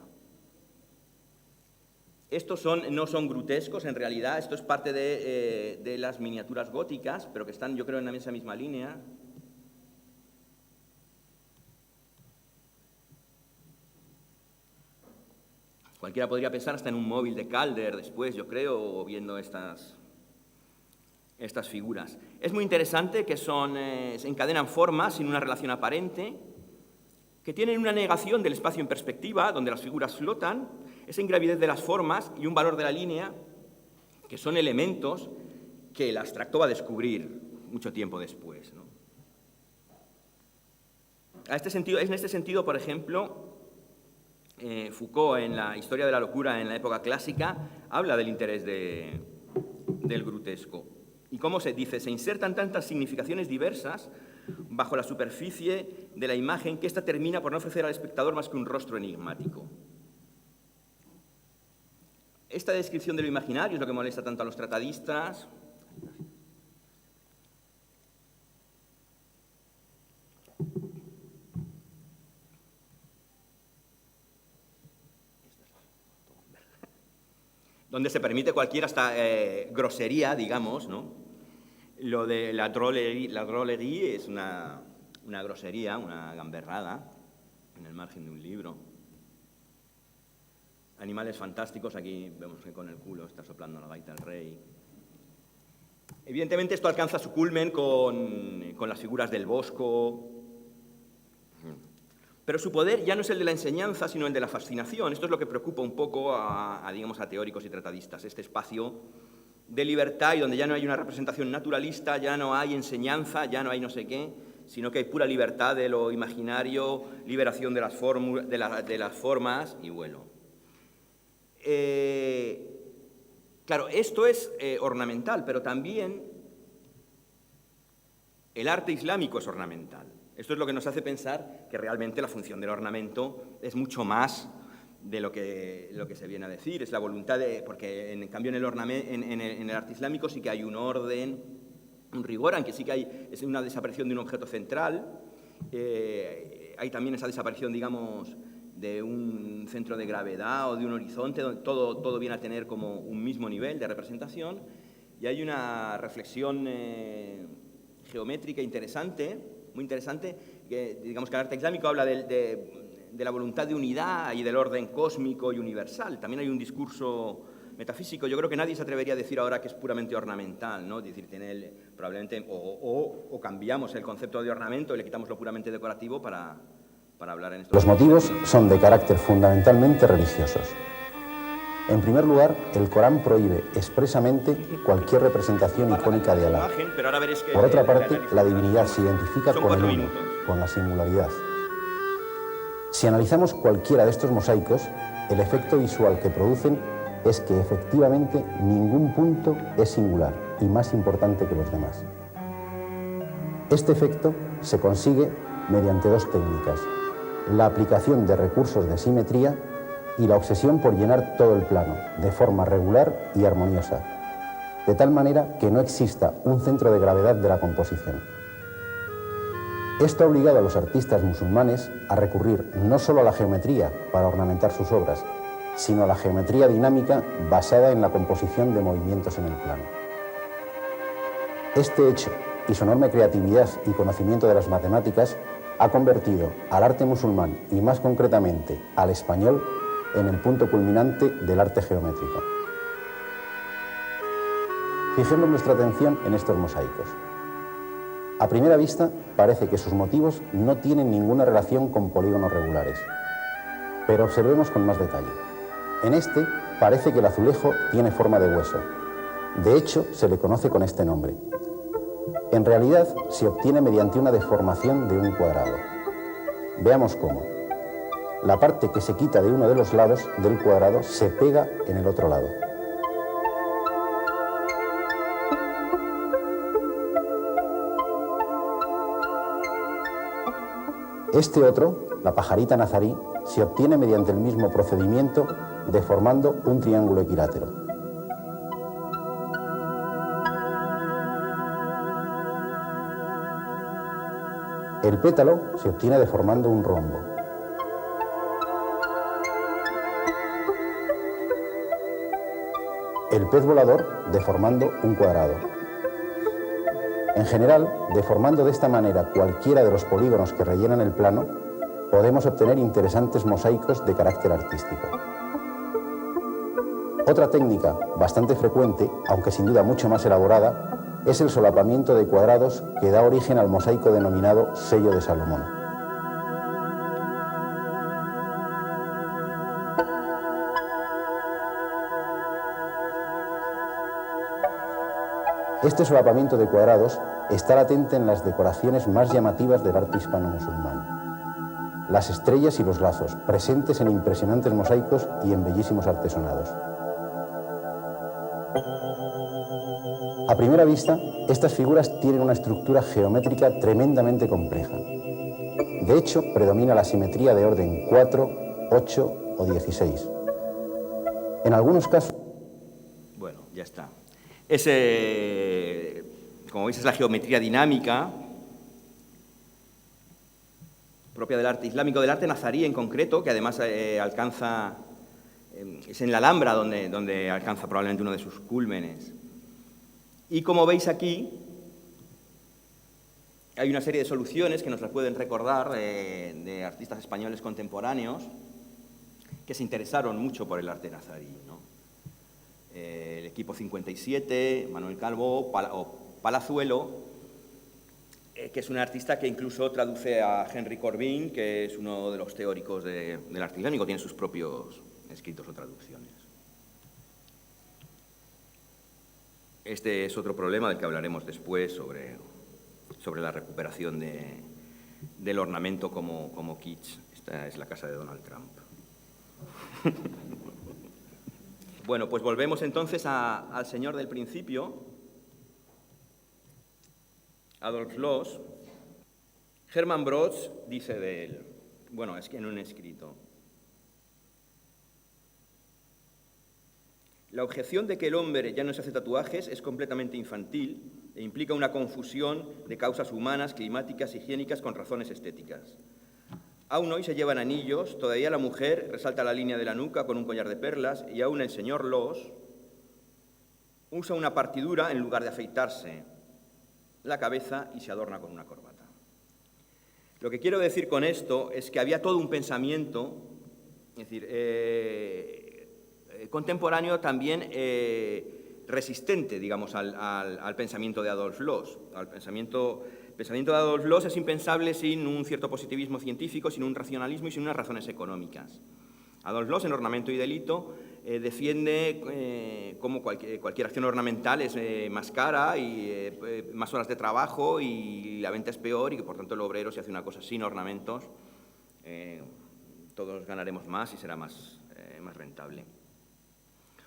Estos no son grutescos, en realidad, esto es parte de las miniaturas góticas, pero que están, yo creo, en esa misma línea. Cualquiera podría pensar hasta en un móvil de Calder después, yo creo, o viendo estas figuras. Es muy interesante que se encadenan formas sin una relación aparente, que tienen una negación del espacio en perspectiva, donde las figuras flotan, esa ingravidez de las formas y un valor de la línea, que son elementos que el abstracto va a descubrir mucho tiempo después, ¿no? En este sentido, por ejemplo, Foucault, en la Historia de la locura en la época clásica, habla del interés del grutesco. Y cómo se dice, se insertan tantas significaciones diversas bajo la superficie de la imagen que ésta termina por no ofrecer al espectador más que un rostro enigmático. Esta descripción de lo imaginario es lo que molesta tanto a los tratadistas. Donde se permite cualquier hasta grosería, digamos, ¿no? Lo de la drôlerie es una grosería, una gamberrada, en el margen de un libro. Animales fantásticos, aquí vemos que con el culo está soplando la gaita el rey. Evidentemente esto alcanza su culmen con las figuras del Bosco. Pero su poder ya no es el de la enseñanza, sino el de la fascinación. Esto es lo que preocupa un poco a teóricos y tratadistas. Este espacio de libertad y donde ya no hay una representación naturalista, ya no hay enseñanza, ya no hay no sé qué, sino que hay pura libertad de lo imaginario, liberación de las formas y vuelo. Claro, esto es ornamental, pero también el arte islámico es ornamental. Esto es lo que nos hace pensar que realmente la función del ornamento es mucho más de lo que se viene a decir. Es la voluntad de... Porque, en cambio, en el arte islámico sí que hay un orden, un rigor, aunque sí que es una desaparición de un objeto central. Hay también esa desaparición, digamos, de un centro de gravedad o de un horizonte, donde todo viene a tener como un mismo nivel de representación. Y hay una reflexión geométrica interesante, muy interesante, que digamos que el arte islámico habla de la voluntad de unidad y del orden cósmico y universal. También hay un discurso metafísico. Yo creo que nadie se atrevería a decir ahora que es puramente ornamental, ¿no? Es decir, tiene probablemente o cambiamos el concepto de ornamento y le quitamos lo puramente decorativo para hablar en esto. Los motivos son de carácter fundamentalmente religiosos. En primer lugar, el Corán prohíbe expresamente cualquier representación icónica de Alá. Por otra parte, la divinidad se identifica con el uno, con la singularidad. Si analizamos cualquiera de estos mosaicos, el efecto visual que producen es que efectivamente ningún punto es singular y más importante que los demás. Este efecto se consigue mediante dos técnicas. la aplicación de recursos de simetría y la obsesión por llenar todo el plano, de forma regular y armoniosa, de tal manera que no exista un centro de gravedad de la composición. Esto ha obligado a los artistas musulmanes a recurrir no solo a la geometría para ornamentar sus obras, sino a la geometría dinámica basada en la composición de movimientos en el plano. Este hecho y su enorme creatividad y conocimiento de las matemáticas ha convertido al arte musulmán y más concretamente al español en el punto culminante del arte geométrico. Fijemos nuestra atención en estos mosaicos. A primera vista parece que sus motivos no tienen ninguna relación con polígonos regulares, pero observemos con más detalle. En este parece que el azulejo tiene forma de hueso. De hecho, se le conoce con este nombre. En realidad, se obtiene mediante una deformación de un cuadrado. Veamos cómo. La parte que se quita de uno de los lados del cuadrado se pega en el otro lado. Este otro, la pajarita nazarí, se obtiene mediante el mismo procedimiento deformando un triángulo equilátero. El pétalo se obtiene deformando un rombo. El pez volador deformando un cuadrado. En general, deformando de esta manera cualquiera de los polígonos que rellenan el plano, podemos obtener interesantes mosaicos de carácter artístico. Otra técnica bastante frecuente, aunque sin duda mucho más elaborada, es el solapamiento de cuadrados que da origen al mosaico denominado sello de Salomón. Este solapamiento de cuadrados está latente en las decoraciones más llamativas del arte hispano-musulmán. Las estrellas y los lazos, presentes en impresionantes mosaicos y en bellísimos artesonados. A primera vista, estas figuras tienen una estructura geométrica tremendamente compleja. De hecho, predomina la simetría de orden 4, 8 o 16. En algunos casos... Bueno, ya está. Como veis, es la geometría dinámica propia del arte islámico, del arte nazarí en concreto, que además alcanza, es en la Alhambra donde alcanza probablemente uno de sus cúlmenes. Y como veis aquí, hay una serie de soluciones que nos las pueden recordar de artistas españoles contemporáneos que se interesaron mucho por el arte nazarí, ¿no? El equipo 57, Manuel Calvo o Palazuelo, que es un artista que incluso traduce a Henry Corbin, que es uno de los teóricos del arte islámico, tiene sus propios escritos o traducciones. Este es otro problema del que hablaremos después sobre la recuperación del ornamento como kitsch. Esta es la casa de Donald Trump. Bueno, pues volvemos entonces al señor del principio, Adolf Loos. Hermann Broch dice de él, bueno, es que en un escrito: la objeción de que el hombre ya no se hace tatuajes es completamente infantil e implica una confusión de causas humanas, climáticas, higiénicas con razones estéticas. Aún hoy se llevan anillos, todavía la mujer resalta la línea de la nuca con un collar de perlas y aún el señor Loos usa una partidura en lugar de afeitarse la cabeza y se adorna con una corbata. Lo que quiero decir con esto es que había todo un pensamiento, es decir, contemporáneo también resistente, digamos, al pensamiento de Adolf Loos. El pensamiento de Adolf Loos es impensable sin un cierto positivismo científico, sin un racionalismo y sin unas razones económicas. Adolf Loos, en Ornamento y Delito, defiende cómo cualquier acción ornamental es más cara y más horas de trabajo y la venta es peor y que, por tanto, el obrero, si hace una cosa sin ornamentos, todos ganaremos más y será más rentable.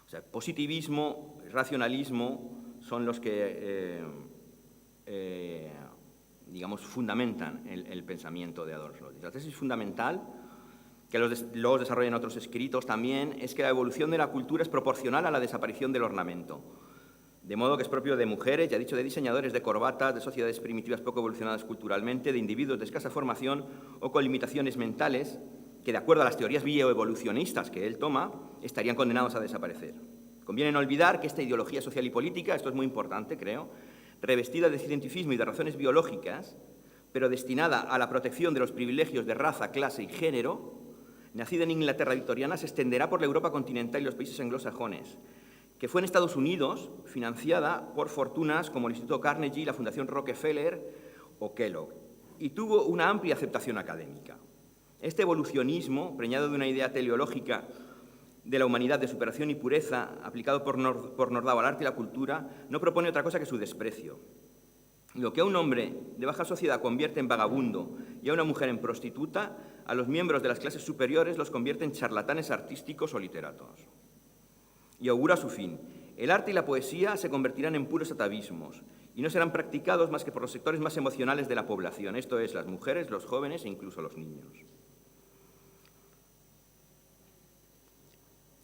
O sea, positivismo, racionalismo son los que digamos, fundamentan el pensamiento de Adolf Loos. La tesis fundamental, que Loos desarrolla en otros escritos también, es que la evolución de la cultura es proporcional a la desaparición del ornamento. De modo que es propio de mujeres, ya he dicho, de diseñadores de corbatas, de sociedades primitivas poco evolucionadas culturalmente, de individuos de escasa formación o con limitaciones mentales, que de acuerdo a las teorías bioevolucionistas que él toma, estarían condenados a desaparecer. Conviene no olvidar que esta ideología social y política, esto es muy importante, creo, revestida de cientificismo y de razones biológicas, pero destinada a la protección de los privilegios de raza, clase y género, nacida en Inglaterra victoriana, se extenderá por la Europa continental y los países anglosajones, que fue en Estados Unidos financiada por fortunas como el Instituto Carnegie, la Fundación Rockefeller o Kellogg, y tuvo una amplia aceptación académica. Este evolucionismo, preñado de una idea teleológica de la humanidad de superación y pureza, aplicado por Nordau al arte y la cultura, no propone otra cosa que su desprecio. Lo que a un hombre de baja sociedad convierte en vagabundo y a una mujer en prostituta, a los miembros de las clases superiores los convierte en charlatanes artísticos o literatos. Y augura su fin. El arte y la poesía se convertirán en puros atavismos y no serán practicados más que por los sectores más emocionales de la población, esto es, las mujeres, los jóvenes e incluso los niños.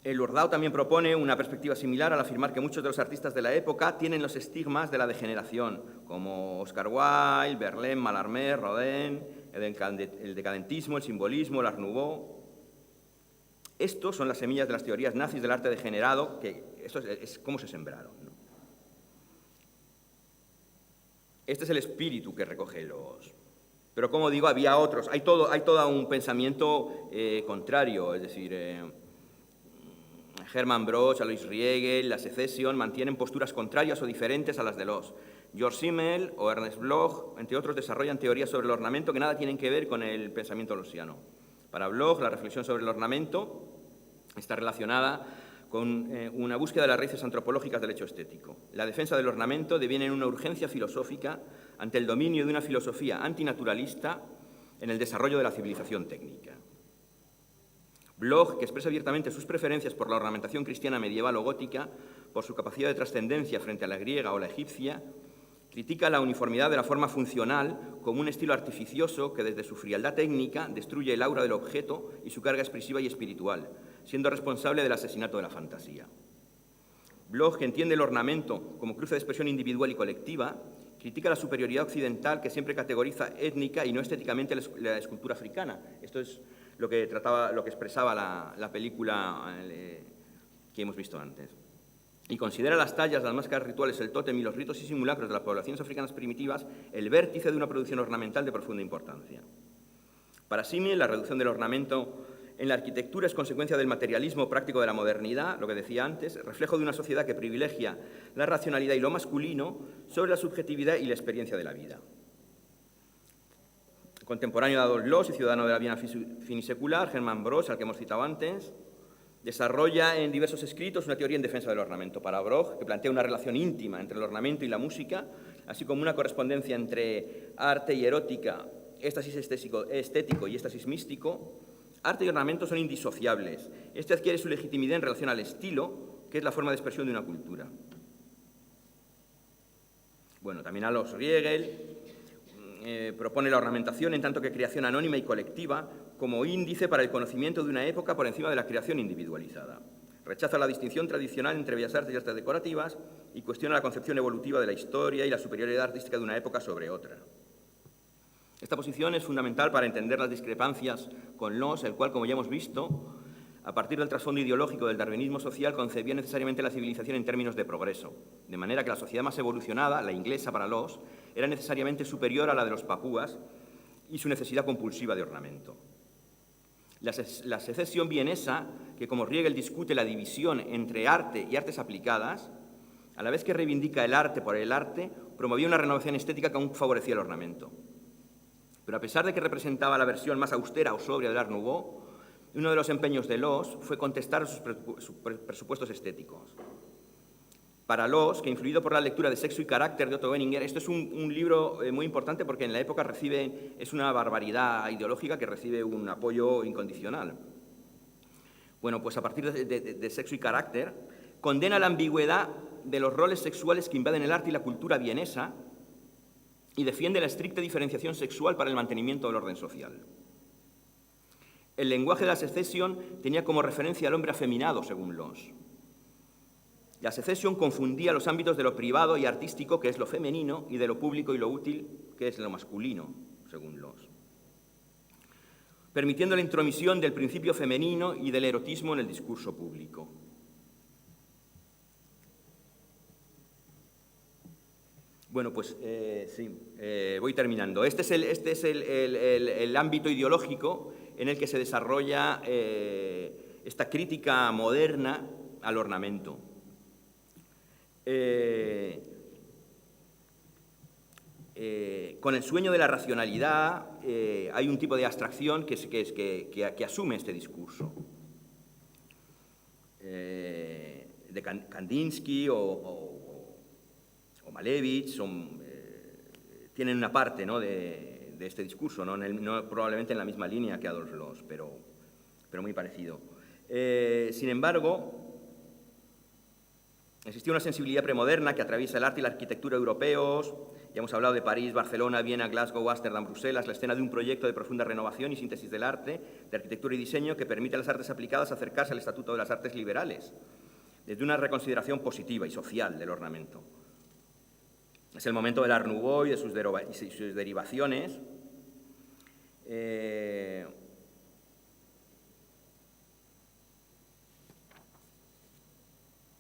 El Nordau también propone una perspectiva similar al afirmar que muchos de los artistas de la época tienen los estigmas de la degeneración, como Oscar Wilde, Verlaine, Mallarmé, Rodin, el decadentismo, el simbolismo, el Art Nouveau. Estos son las semillas de las teorías nazis del arte degenerado, que esto es cómo se sembraron, ¿no? Este es el espíritu que recoge Loos. Pero como digo, había otros, hay todo un pensamiento contrario, es decir, Hermann Broch, Alois Riegel, la Secession mantienen posturas contrarias o diferentes a las de Loos. Georg Simmel o Ernst Bloch, entre otros, desarrollan teorías sobre el ornamento que nada tienen que ver con el pensamiento loosiano. Para Bloch, la reflexión sobre el ornamento está relacionada con una búsqueda de las raíces antropológicas del hecho estético. La defensa del ornamento deviene en una urgencia filosófica ante el dominio de una filosofía antinaturalista en el desarrollo de la civilización técnica. Bloch, que expresa abiertamente sus preferencias por la ornamentación cristiana medieval o gótica, por su capacidad de trascendencia frente a la griega o la egipcia, critica la uniformidad de la forma funcional como un estilo artificioso que desde su frialdad técnica destruye el aura del objeto y su carga expresiva y espiritual, siendo responsable del asesinato de la fantasía. Bloch, que entiende el ornamento como cruce de expresión individual y colectiva, critica la superioridad occidental que siempre categoriza étnica y no estéticamente la escultura africana. Esto es lo que expresaba la película que hemos visto antes. Y considera las tallas, las máscaras rituales, el tótem y los ritos y simulacros de las poblaciones africanas primitivas el vértice de una producción ornamental de profunda importancia. Para Simmel, la reducción del ornamento en la arquitectura es consecuencia del materialismo práctico de la modernidad, lo que decía antes, reflejo de una sociedad que privilegia la racionalidad y lo masculino sobre la subjetividad y la experiencia de la vida. Contemporáneo de Adolf Loos y ciudadano de la Viena finisecular, Hermann Broch, al que hemos citado antes, desarrolla en diversos escritos una teoría en defensa del ornamento. Para Broch, que plantea una relación íntima entre el ornamento y la música, así como una correspondencia entre arte y erótica, éxtasis estético y éxtasis místico, arte y ornamento son indisociables. Este adquiere su legitimidad en relación al estilo, que es la forma de expresión de una cultura. Bueno, también Alois Riegel propone la ornamentación en tanto que creación anónima y colectiva como índice para el conocimiento de una época por encima de la creación individualizada. Rechaza la distinción tradicional entre bellas artes y artes decorativas y cuestiona la concepción evolutiva de la historia y la superioridad artística de una época sobre otra. Esta posición es fundamental para entender las discrepancias con Loos, el cual, como ya hemos visto, a partir del trasfondo ideológico del darwinismo social, concebía necesariamente la civilización en términos de progreso, de manera que la sociedad más evolucionada, la inglesa para Loos, era necesariamente superior a la de los papúas y su necesidad compulsiva de ornamento. La secesión vienesa, que como Riegel discute la división entre arte y artes aplicadas, a la vez que reivindica el arte por el arte, promovía una renovación estética que aún favorecía el ornamento. Pero a pesar de que representaba la versión más austera o sobria del Art Nouveau, uno de los empeños de Loos fue contestar sus presupuestos estéticos. Para Loos, que influido por la lectura de Sexo y Carácter de Otto Benninger, esto es un libro muy importante porque en la época es una barbaridad ideológica que recibe un apoyo incondicional. Bueno, pues a partir de Sexo y Carácter, condena la ambigüedad de los roles sexuales que invaden el arte y la cultura vienesa, y defiende la estricta diferenciación sexual para el mantenimiento del orden social. El lenguaje de la secesión tenía como referencia al hombre afeminado, según Loos. La secesión confundía los ámbitos de lo privado y artístico, que es lo femenino, y de lo público y lo útil, que es lo masculino, según Loos, permitiendo la intromisión del principio femenino y del erotismo en el discurso público. Bueno, pues sí, voy terminando. Este es el ámbito ideológico en el que se desarrolla esta crítica moderna al ornamento. Con el sueño de la racionalidad hay un tipo de abstracción que asume este discurso. De Kandinsky o Malevich tienen una parte, ¿no?, de este discurso, ¿no? Probablemente en la misma línea que Adolf Loos, pero muy parecido. Sin embargo, existía una sensibilidad premoderna que atraviesa el arte y la arquitectura europeos. Ya hemos hablado de París, Barcelona, Viena, Glasgow, Ámsterdam, Bruselas, la escena de un proyecto de profunda renovación y síntesis del arte, de arquitectura y diseño que permite a las artes aplicadas acercarse al estatuto de las artes liberales, desde una reconsideración positiva y social del ornamento. Es el momento del Art Nouveau y de sus derivaciones.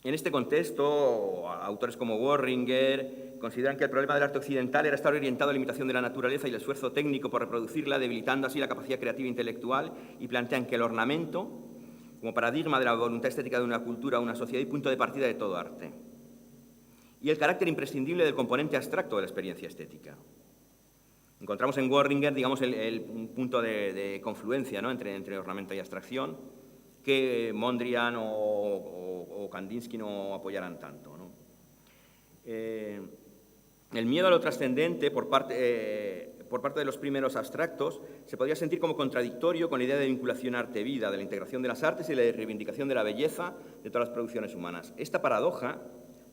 En este contexto, autores como Worringer consideran que el problema del arte occidental era estar orientado a la imitación de la naturaleza y el esfuerzo técnico por reproducirla, debilitando así la capacidad creativa e intelectual, y plantean que el ornamento, como paradigma de la voluntad estética de una cultura o una sociedad y punto de partida de todo arte, y el carácter imprescindible del componente abstracto de la experiencia estética. Encontramos en Worringer, digamos, un punto de confluencia, ¿no?, entre ornamento y abstracción, que Mondrian o Kandinsky no apoyarán tanto, ¿no? El miedo a lo trascendente por parte de los primeros abstractos se podría sentir como contradictorio con la idea de vinculación arte-vida, de la integración de las artes y la reivindicación de la belleza de todas las producciones humanas. Esta paradoja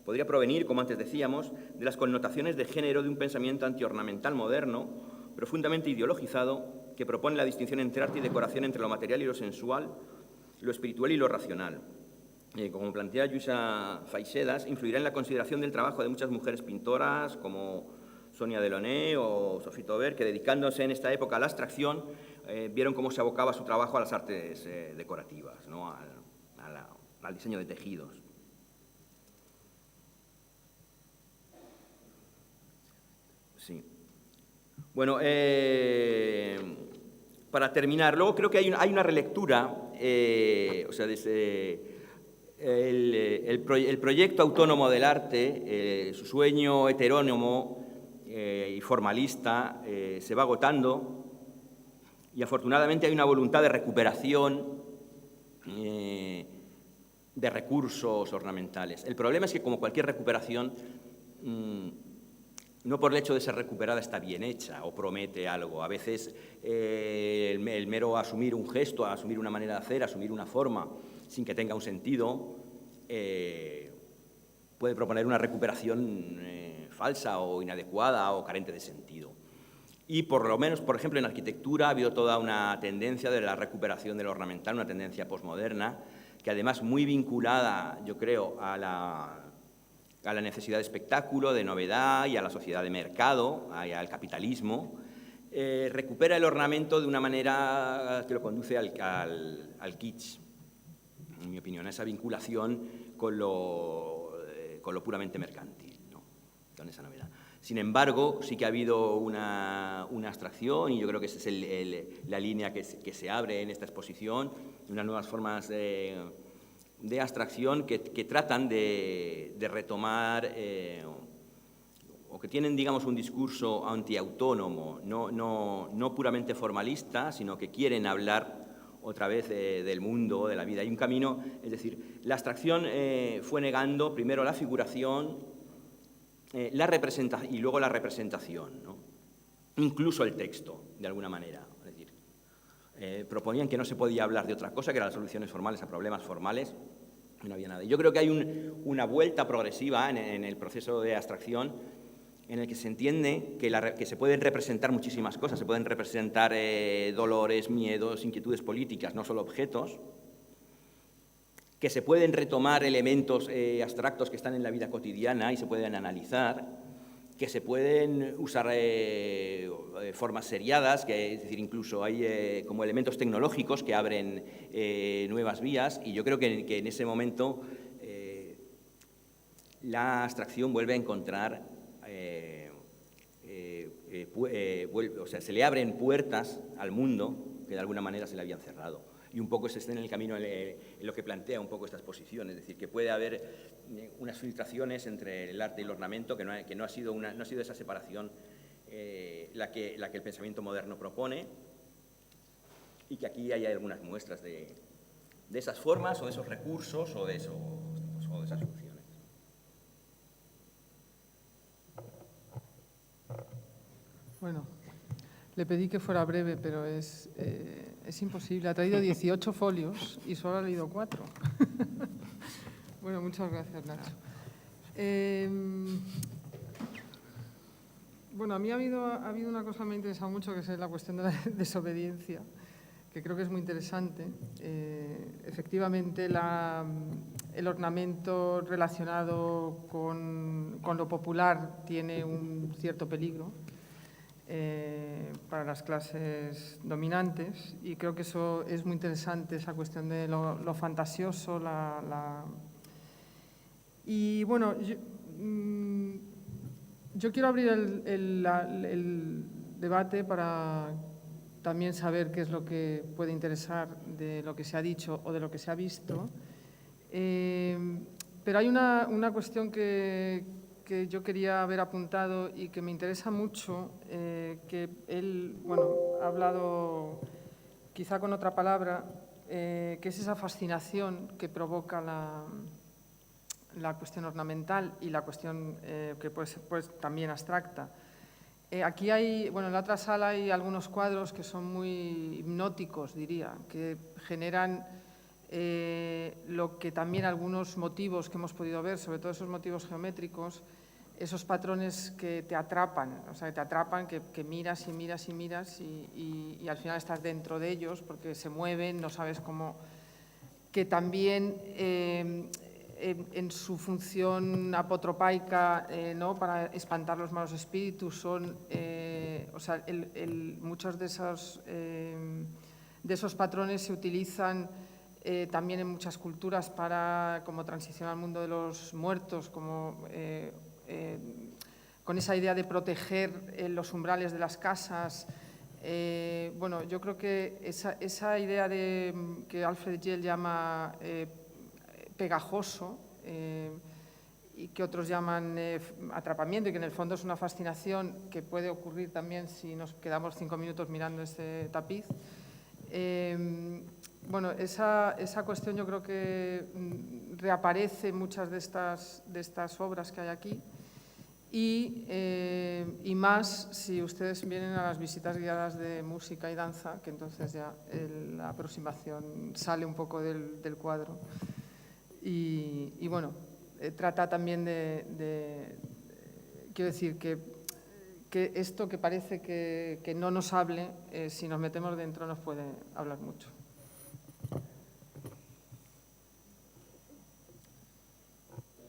podría provenir, como antes decíamos, de las connotaciones de género de un pensamiento antiornamental moderno, profundamente ideologizado, que propone la distinción entre arte y decoración, entre lo material y lo sensual, lo espiritual y lo racional. Como plantea Lluïsa Faixedas, influirá en la consideración del trabajo de muchas mujeres pintoras como Sonia Delaunay o Sophie Taubert, que dedicándose en esta época a la abstracción, vieron cómo se abocaba su trabajo a las artes decorativas, ¿no?, al diseño de tejidos. Sí. Bueno, para terminar, luego creo que hay una relectura, o sea, desde el proyecto autónomo del arte, su sueño heterónomo y formalista se va agotando, y afortunadamente hay una voluntad de recuperación de recursos ornamentales. El problema es que, como cualquier recuperación, no por el hecho de ser recuperada está bien hecha o promete algo. A veces el mero asumir un gesto, asumir una manera de hacer, asumir una forma, sin que tenga un sentido, puede proponer una recuperación falsa o inadecuada o carente de sentido. Y por lo menos, por ejemplo, en arquitectura ha habido toda una tendencia de la recuperación del ornamental, una tendencia posmoderna, que además muy vinculada, yo creo, a la necesidad de espectáculo, de novedad y a la sociedad de mercado, al capitalismo, recupera el ornamento de una manera que lo conduce al kitsch, en mi opinión, a esa vinculación con lo puramente mercantil, ¿no?, con esa novedad. Sin embargo, sí que ha habido una abstracción, y yo creo que esa es la línea que se abre en esta exposición, unas nuevas formas de abstracción que tratan de retomar o que tienen, digamos, un discurso antiautónomo, no puramente formalista, sino que quieren hablar otra vez del mundo, de la vida. Hay un camino, es decir, la abstracción fue negando primero la figuración, la representación y luego la representación, ¿no?, incluso el texto, de alguna manera. Es decir, proponían que no se podía hablar de otra cosa, que eran las soluciones formales a problemas formales, y no había nada. Yo creo que hay una vuelta progresiva en el proceso de abstracción en el que se entiende que se pueden representar muchísimas cosas, se pueden representar dolores, miedos, inquietudes políticas, no solo objetos, que se pueden retomar elementos abstractos que están en la vida cotidiana y se pueden analizar, que se pueden usar formas seriadas, es decir, incluso hay como elementos tecnológicos que abren nuevas vías, y yo creo que en ese momento la abstracción vuelve a encontrar, o sea, se le abren puertas al mundo que de alguna manera se le habían cerrado. Y un poco se está en el camino en lo que plantea un poco esta exposición, es decir, que puede haber unas filtraciones entre el arte y el ornamento, que no ha sido esa separación la que el pensamiento moderno propone, y que aquí hay algunas muestras de esas formas o de esos recursos o de esas funciones. Bueno, le pedí que fuera breve, pero es imposible. Ha traído 18 folios y solo ha leído 4. Bueno, muchas gracias, Nacho. Bueno, a mí ha habido una cosa que me ha interesado mucho, que es la cuestión de la desobediencia, que creo que es muy interesante. Efectivamente, el ornamento relacionado con lo popular tiene un cierto peligro para las clases dominantes, y creo que eso es muy interesante, esa cuestión de lo fantasioso. Y bueno, yo quiero abrir el debate para también saber qué es lo que puede interesar de lo que se ha dicho o de lo que se ha visto. Pero hay una cuestión que yo quería haber apuntado y que me interesa mucho, que él, bueno, ha hablado quizá con otra palabra, que es esa fascinación que provoca la cuestión ornamental y la cuestión que puede ser pues, también abstracta. Aquí hay, bueno, en la otra sala hay algunos cuadros que son muy hipnóticos, diría, que generan lo que también algunos motivos que hemos podido ver, sobre todo esos motivos geométricos, esos patrones que te atrapan, o sea, que te atrapan, que miras y miras y miras y al final estás dentro de ellos porque se mueven, no sabes cómo, que también en su función apotropaica, ¿no? Para espantar los malos espíritus, son, o sea, muchos de esos patrones se utilizan también en muchas culturas como transición al mundo de los muertos, como con esa idea de proteger los umbrales de las casas. Bueno, yo creo que esa idea que Alfred Jell llama pegajoso y que otros llaman atrapamiento, y que en el fondo es una fascinación que puede ocurrir también si nos quedamos 5 minutos mirando este tapiz. Bueno, esa cuestión yo creo que reaparece en muchas de estas obras que hay aquí, y más si ustedes vienen a las visitas guiadas de música y danza, que entonces ya la aproximación sale un poco del cuadro. Y bueno, trata también quiero decir, que esto que parece que no nos hable, si nos metemos dentro nos puede hablar mucho.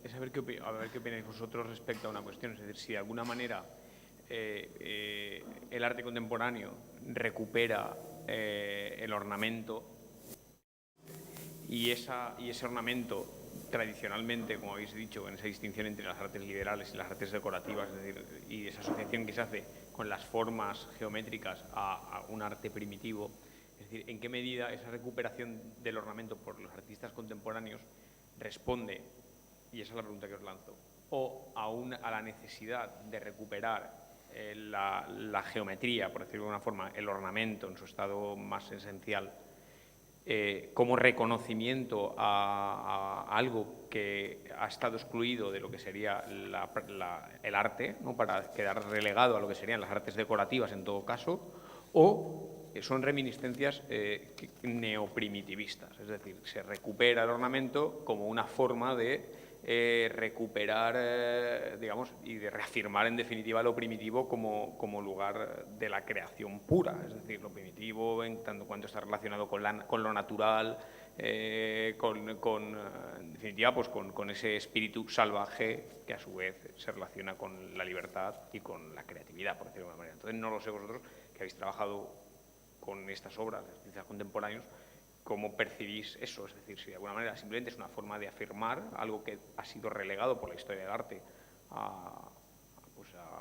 Es a ver qué opináis vosotros respecto a una cuestión, es decir, si de alguna manera el arte contemporáneo recupera el ornamento y ese ornamento tradicionalmente, como habéis dicho, en esa distinción entre las artes liberales y las artes decorativas, es decir, y esa asociación que se hace con las formas geométricas a un arte primitivo, es decir, en qué medida esa recuperación del ornamento por los artistas contemporáneos responde, y esa es la pregunta que os lanzo, o a la necesidad de recuperar la geometría, por decirlo de alguna forma, el ornamento en su estado más esencial, como reconocimiento a algo que ha estado excluido de lo que sería el arte, ¿no? Para quedar relegado a lo que serían las artes decorativas en todo caso, o son reminiscencias neoprimitivistas, es decir, se recupera el ornamento como una forma de recuperar, digamos, y de reafirmar en definitiva lo primitivo como lugar de la creación pura, es decir, lo primitivo en tanto cuanto está relacionado con lo natural, en definitiva, pues con ese espíritu salvaje que a su vez se relaciona con la libertad y con la creatividad, por decirlo de alguna manera. Entonces, no lo sé vosotros, que habéis trabajado con estas obras de artistas contemporáneos, ¿cómo percibís eso? Es decir, si de alguna manera simplemente es una forma de afirmar algo que ha sido relegado por la historia del arte a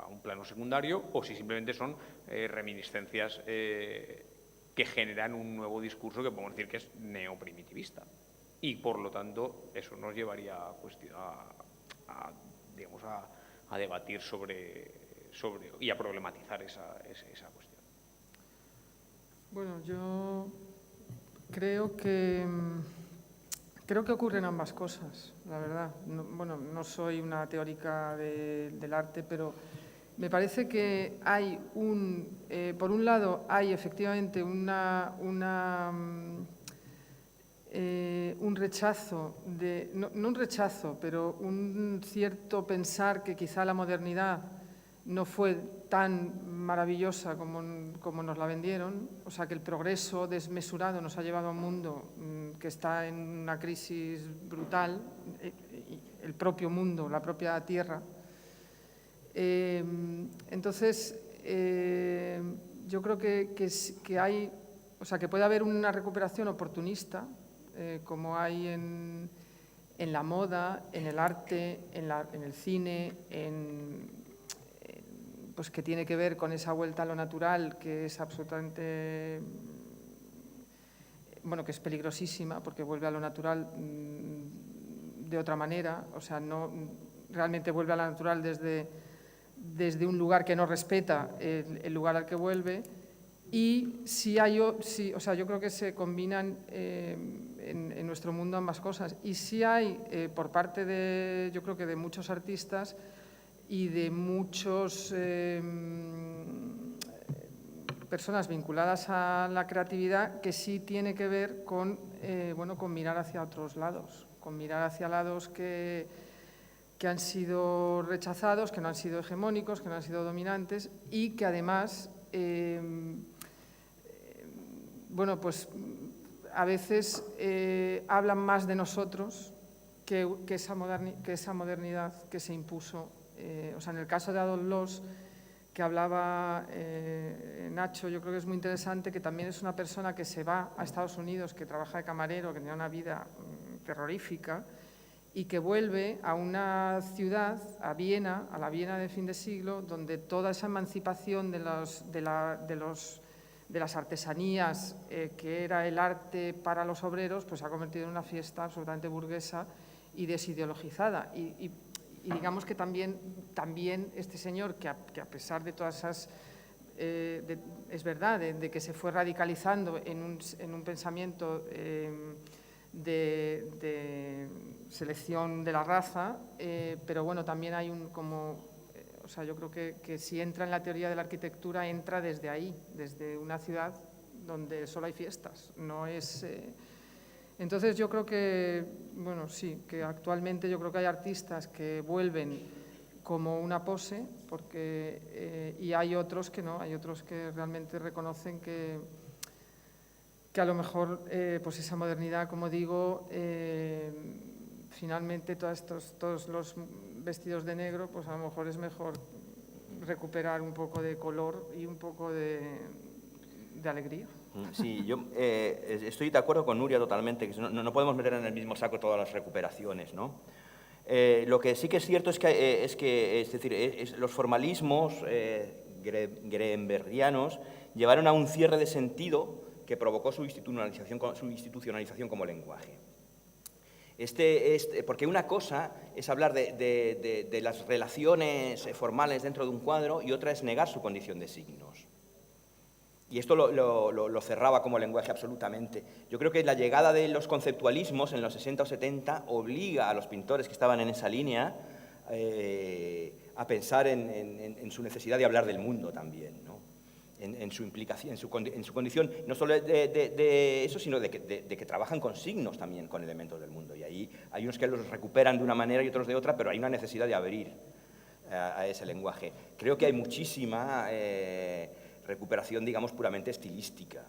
un plano secundario, o si simplemente son reminiscencias que generan un nuevo discurso que podemos decir que es neoprimitivista. Y, por lo tanto, eso nos llevaría digamos, a debatir sobre y a problematizar esa cuestión. Bueno, yo creo que ocurren ambas cosas, la verdad. No soy una teórica del arte, pero me parece que hay por un lado, hay efectivamente un rechazo, no un rechazo, pero un cierto pensar que quizá la modernidad no fue tan maravillosa como nos la vendieron, o sea, que el progreso desmesurado nos ha llevado a un mundo que está en una crisis brutal, el propio mundo, la propia tierra. Entonces, yo creo que hay, o sea, que puede haber una recuperación oportunista, como hay en la moda, en el arte, en el cine, pues que tiene que ver con esa vuelta a lo natural, que es absolutamente, bueno, que es peligrosísima, porque vuelve a lo natural de otra manera, o sea, no realmente vuelve a lo natural desde un lugar que no respeta el lugar al que vuelve. Y o sea, yo creo que se combinan en nuestro mundo ambas cosas. Y sí hay, por parte yo creo que de muchos artistas y de muchas personas vinculadas a la creatividad, que sí tiene que ver con mirar hacia otros lados, con mirar hacia lados que han sido rechazados, que no han sido hegemónicos, que no han sido dominantes, y que además bueno, pues a veces hablan más de nosotros que esa modernidad que se impuso. O sea, en el caso de Adolf Loos, que hablaba Nacho, yo creo que es muy interesante, que también es una persona que se va a Estados Unidos, que trabaja de camarero, que tenía una vida terrorífica, y que vuelve a una ciudad, a Viena, a la Viena de fin de siglo, donde toda esa emancipación de las artesanías, que era el arte para los obreros, pues se ha convertido en una fiesta absolutamente burguesa y desideologizada. Y digamos que también este señor, que a pesar de todas esas, es verdad, de que se fue radicalizando en un pensamiento de selección de la raza, pero bueno, también hay o sea, yo creo que si entra en la teoría de la arquitectura, entra desde ahí, desde una ciudad donde solo hay fiestas, no es... Entonces yo creo que, bueno, sí, que actualmente yo creo que hay artistas que vuelven como una pose, y hay otros que no, hay otros que realmente reconocen que a lo mejor pues esa modernidad, como digo, finalmente todos los vestidos de negro, pues a lo mejor es mejor recuperar un poco de color y un poco de alegría. Sí, yo estoy de acuerdo con Nuria totalmente, que no podemos meter en el mismo saco todas las recuperaciones, ¿no? Lo que sí que es cierto es que los formalismos Greenbergianos llevaron a un cierre de sentido que provocó su institucionalización como lenguaje. Porque una cosa es hablar de las relaciones formales dentro de un cuadro y otra es negar su condición de signos. Y esto lo cerraba como lenguaje absolutamente. Yo creo que la llegada de los conceptualismos en los 60 o 70 obliga a los pintores que estaban en esa línea a pensar en su necesidad de hablar del mundo también, ¿no? en su implicación, en su condición, no solo de eso, sino de que trabajan con signos también, con elementos del mundo. Y ahí hay unos que los recuperan de una manera y otros de otra, pero hay una necesidad de abrir a ese lenguaje. Creo que hay muchísima recuperación, digamos, puramente estilística.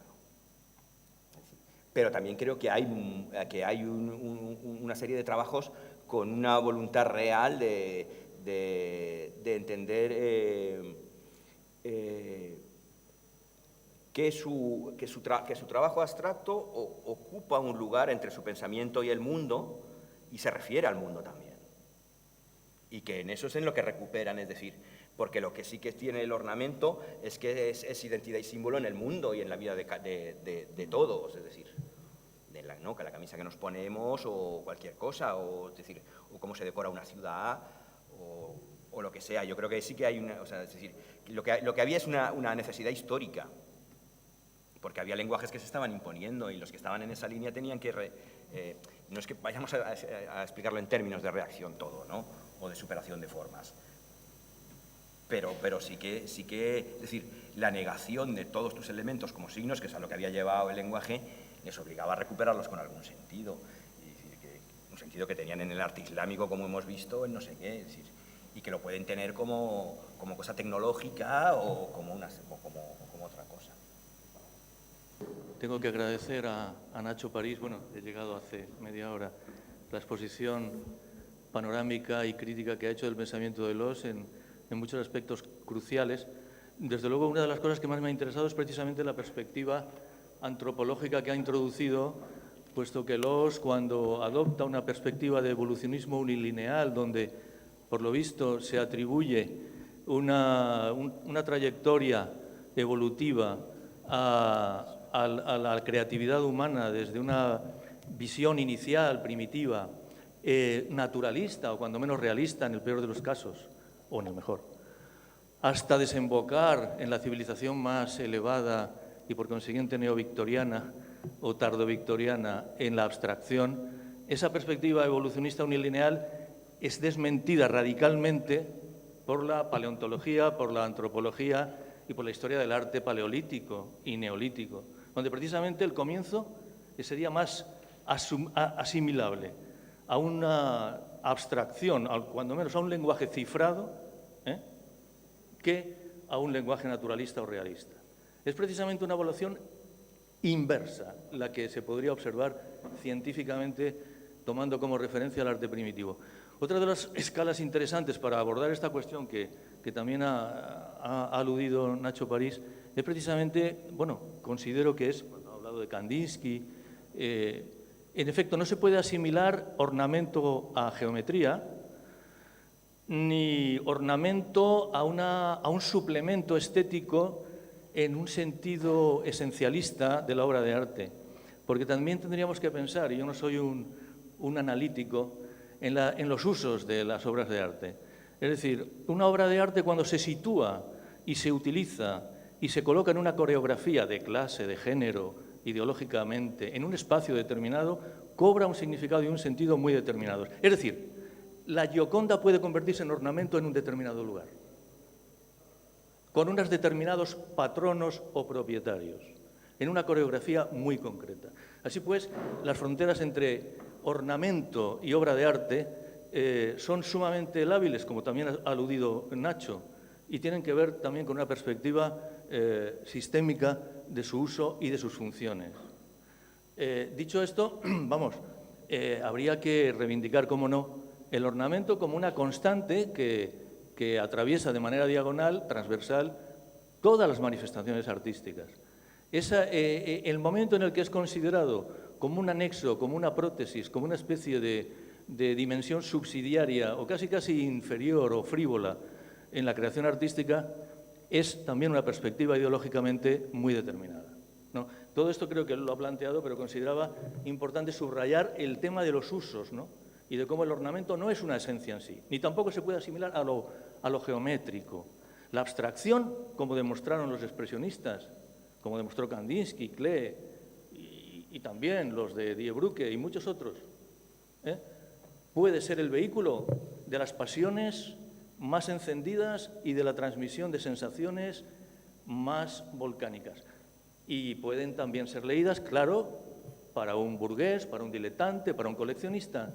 Pero también creo que hay una serie de trabajos con una voluntad real de entender que su trabajo abstracto ocupa un lugar entre su pensamiento y el mundo y se refiere al mundo también. Y que en eso es en lo que recuperan, es decir, porque lo que sí que tiene el ornamento es que es identidad y símbolo en el mundo y en la vida de todos, es decir, ¿no? Que la camisa que nos ponemos o cualquier cosa, es decir, o cómo se decora una ciudad o lo que sea. Yo creo que sí que hay una, o sea, es decir, lo que había es una necesidad histórica, porque había lenguajes que se estaban imponiendo y los que estaban en esa línea tenían que... no es que vayamos a explicarlo en términos de reacción todo, ¿no? O de superación de formas. Pero sí que, es decir, la negación de todos tus elementos como signos, que es a lo que había llevado el lenguaje, les obligaba a recuperarlos con algún sentido. Es decir, un sentido que tenían en el arte islámico, como hemos visto, en no sé qué, es decir, y que lo pueden tener como cosa tecnológica o como otra cosa. Tengo que agradecer a Nacho París, bueno, he llegado hace media hora, la exposición panorámica y crítica que ha hecho del pensamiento de Deleuze en muchos aspectos cruciales. Desde luego, una de las cosas que más me ha interesado es precisamente la perspectiva antropológica que ha introducido, puesto que Deleuze, cuando adopta una perspectiva de evolucionismo unilineal, donde, por lo visto, se atribuye una trayectoria evolutiva a la creatividad humana desde una visión inicial, primitiva, naturalista o cuando menos realista en el peor de los casos, o en el mejor, hasta desembocar en la civilización más elevada y por consiguiente neovictoriana o tardovictoriana en la abstracción, esa perspectiva evolucionista unilineal es desmentida radicalmente por la paleontología, por la antropología y por la historia del arte paleolítico y neolítico, donde precisamente el comienzo sería más asimilable a una abstracción, cuando menos a un lenguaje cifrado, que a un lenguaje naturalista o realista. Es precisamente una evolución inversa la que se podría observar científicamente tomando como referencia el arte primitivo. Otra de las escalas interesantes para abordar esta cuestión que también ha aludido Nacho París es precisamente, bueno, considero que es, cuando ha hablado de Kandinsky, en efecto no se puede asimilar ornamento a geometría, ni ornamento a un suplemento estético en un sentido esencialista de la obra de arte, porque también tendríamos que pensar, y yo no soy un analítico, en los usos de las obras de arte. Es decir, una obra de arte cuando se sitúa y se utiliza y se coloca en una coreografía de clase, de género, ideológicamente, en un espacio determinado, cobra un significado y un sentido muy determinados. Es decir, la Gioconda puede convertirse en ornamento en un determinado lugar, con unos determinados patronos o propietarios, en una coreografía muy concreta. Así pues, las fronteras entre ornamento y obra de arte son sumamente lábiles, como también ha aludido Nacho, y tienen que ver también con una perspectiva sistémica de su uso y de sus funciones. Dicho esto, vamos, habría que reivindicar, cómo no, el ornamento como una constante que atraviesa de manera diagonal, transversal, todas las manifestaciones artísticas. El momento en el que es considerado como un anexo, como una prótesis, como una especie de dimensión subsidiaria o casi inferior o frívola en la creación artística, es también una perspectiva ideológicamente muy determinada, ¿no? Todo esto creo que él lo ha planteado, pero consideraba importante subrayar el tema de los usos, ¿no? Y de cómo el ornamento no es una esencia en sí, ni tampoco se puede asimilar a lo geométrico. La abstracción, como demostraron los expresionistas, como demostró Kandinsky, Klee y también los de Die Brücke y muchos otros, puede ser el vehículo de las pasiones más encendidas y de la transmisión de sensaciones más volcánicas. Y pueden también ser leídas, claro, para un burgués, para un diletante, para un coleccionista,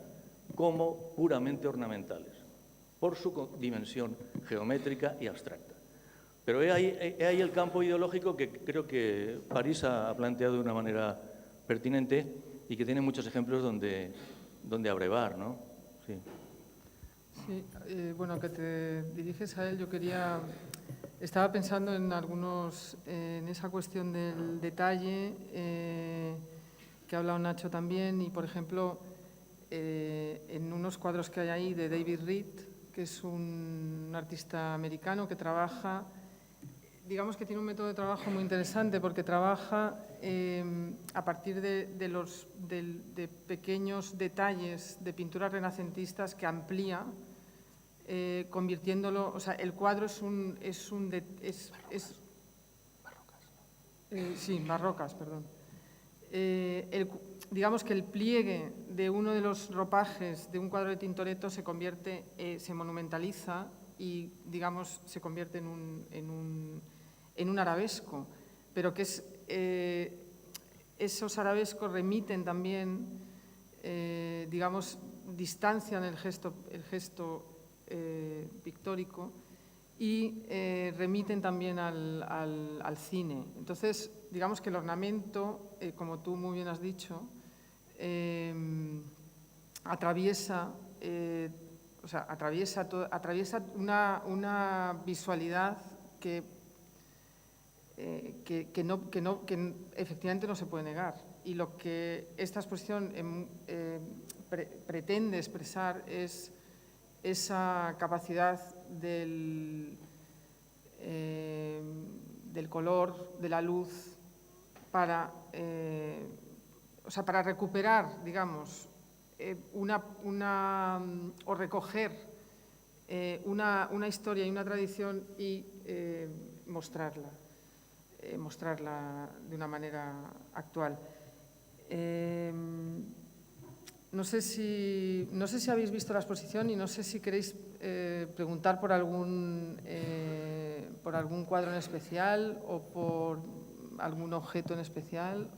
como puramente ornamentales, por su dimensión geométrica y abstracta. Pero he ahí el campo ideológico que creo que París ha planteado de una manera pertinente y que tiene muchos ejemplos donde abrevar, ¿no? Sí. Sí, bueno, que te diriges a él, estaba pensando en en esa cuestión del detalle que ha hablado Nacho también, y por ejemplo, en unos cuadros que hay ahí de David Reed, que es un artista americano que trabaja, digamos que tiene un método de trabajo muy interesante porque trabaja a partir de pequeños detalles de pinturas renacentistas que amplía, convirtiéndolo, o sea, el cuadro barrocas, perdón. Digamos que el pliegue de uno de los ropajes de un cuadro de Tintoretto se monumentaliza y, digamos, se convierte en un arabesco, pero que esos arabescos remiten también, digamos, distancian el gesto pictórico y remiten también al cine. Entonces, digamos que el ornamento, como tú muy bien has dicho, atraviesa una visualidad que efectivamente no se puede negar. Y lo que esta exposición pretende expresar es esa capacidad del color, de la luz, para recuperar, digamos, o recoger una historia y una tradición y mostrarla de una manera actual. No sé si habéis visto la exposición y no sé si queréis preguntar por algún cuadro en especial o por algún objeto en especial,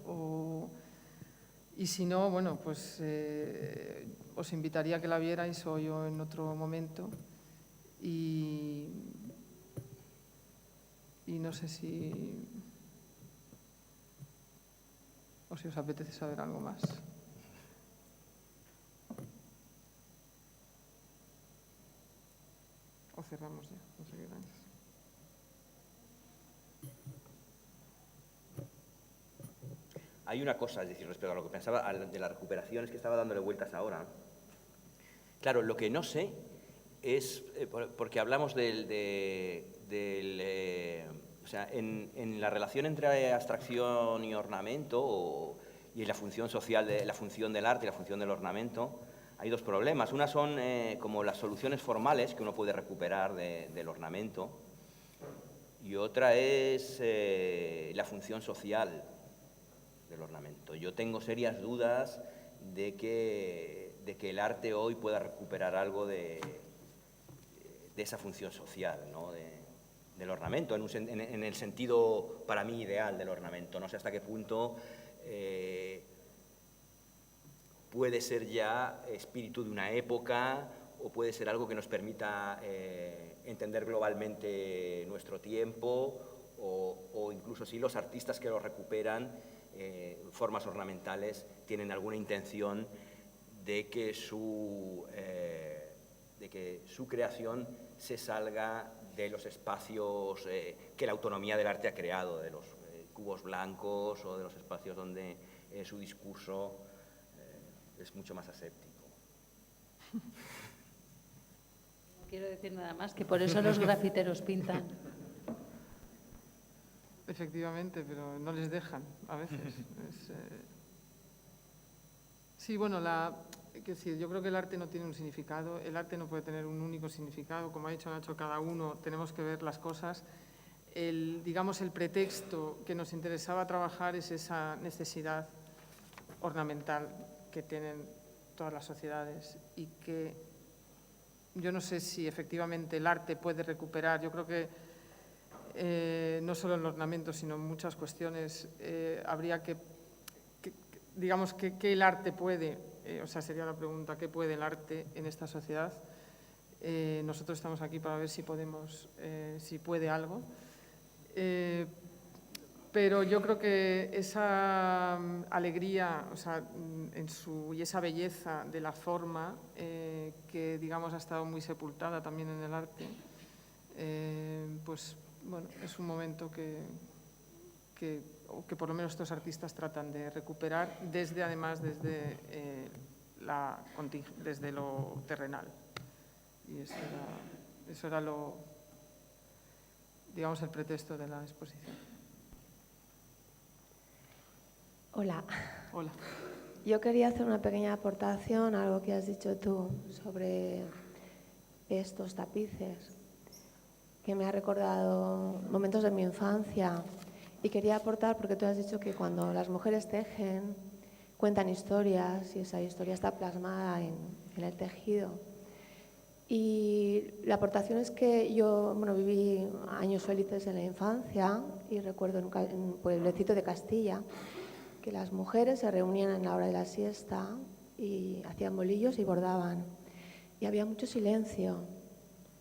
y si no, bueno, pues os invitaría a que la vierais o yo en otro momento, y no sé si os apetece saber algo más. O cerramos ya, no sé qué queráis. Hay una cosa, es decir, respecto a lo que pensaba de las recuperaciones, que estaba dándole vueltas ahora. Claro, lo que no sé es, porque hablamos o sea, en la relación entre abstracción y ornamento y la función social, la función del arte y la función del ornamento, hay dos problemas. Una son como las soluciones formales que uno puede recuperar del ornamento, y otra es la función social del ornamento. Yo tengo serias dudas de que el arte hoy pueda recuperar algo de esa función social, ¿no? del ornamento, en el sentido para mí ideal del ornamento. No sé hasta qué punto puede ser ya espíritu de una época o puede ser algo que nos permita entender globalmente nuestro tiempo, o incluso si los artistas que lo recuperan, formas ornamentales, tienen alguna intención de que su creación se salga de los espacios que la autonomía del arte ha creado, de los cubos blancos o de los espacios donde su discurso es mucho más aséptico. No quiero decir nada más, que por eso los grafiteros pintan. Efectivamente, pero no les dejan a veces. Sí, bueno, yo creo que el arte no tiene un significado, el arte no puede tener un único significado, como ha dicho Nacho, cada uno tenemos que ver las cosas. Digamos, el pretexto que nos interesaba trabajar es esa necesidad ornamental que tienen todas las sociedades, y que yo no sé si efectivamente el arte puede recuperar. Yo creo que no solo en el ornamento, sino en muchas cuestiones, habría digamos, ¿qué el arte puede? O sea, sería la pregunta, ¿qué puede el arte en esta sociedad? Nosotros estamos aquí para ver si podemos, si puede algo. Pero yo creo que esa alegría, o sea, y esa belleza de la forma, que digamos ha estado muy sepultada también en el arte, pues bueno, es un momento que por lo menos estos artistas tratan de recuperar además desde lo terrenal. Y eso era digamos, el pretexto de la exposición. Hola. Hola. Yo quería hacer una pequeña aportación a algo que has dicho tú sobre estos tapices, que me ha recordado momentos de mi infancia. Y quería aportar porque tú has dicho que cuando las mujeres tejen, cuentan historias y esa historia está plasmada en el tejido. Y la aportación es que yo viví años felices en la infancia y recuerdo en un pueblecito de Castilla que las mujeres se reunían en la hora de la siesta y hacían bolillos y bordaban. Y había mucho silencio.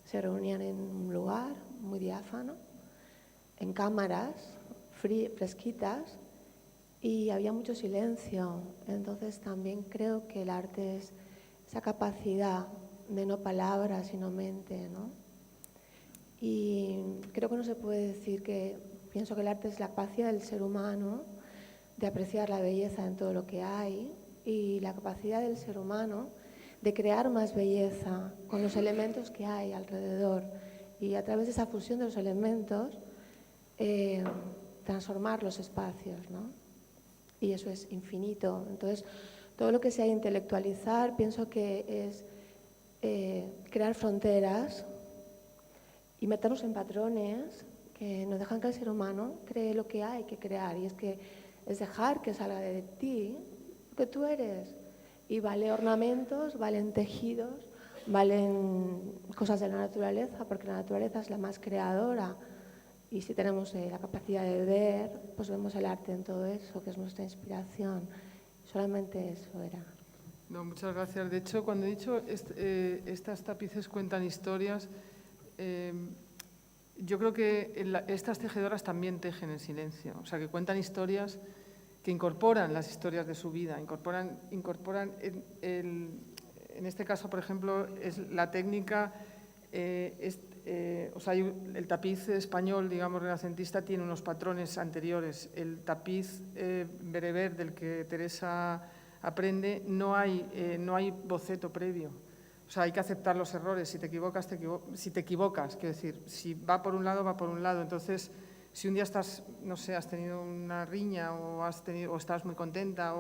Se reunían en un lugar muy diáfano, en cámaras fresquitas, y había mucho silencio. Entonces también creo que el arte es esa capacidad de no palabras, sino mente, ¿no? Y creo que no se puede decir pienso que el arte es la capacidad del ser humano de apreciar la belleza en todo lo que hay y la capacidad del ser humano de crear más belleza con los elementos que hay alrededor y a través de esa fusión de los elementos transformar los espacios, ¿no? Y eso es infinito. Entonces, todo lo que sea intelectualizar pienso que es crear fronteras y meternos en patrones que nos dejan que el ser humano cree lo que hay que crear, y es dejar que salga de ti lo que tú eres. Y vale ornamentos, valen tejidos, valen cosas de la naturaleza, porque la naturaleza es la más creadora. Y si tenemos la capacidad de ver, pues vemos el arte en todo eso, que es nuestra inspiración. Solamente eso era. No, muchas gracias. De hecho, cuando he dicho estas tapices cuentan historias, yo creo que estas tejedoras también tejen en silencio, o sea, que cuentan historias que incorporan las historias de su vida, incorporan en este caso, por ejemplo, es la técnica, o sea, el tapiz español, digamos, renacentista, tiene unos patrones anteriores. El tapiz bereber del que Teresa aprende, no hay boceto previo. O sea, hay que aceptar los errores. Si te equivocas, quiero decir, si va por un lado, va por un lado. Entonces, si un día estás, no sé, has tenido una riña o estás muy contenta,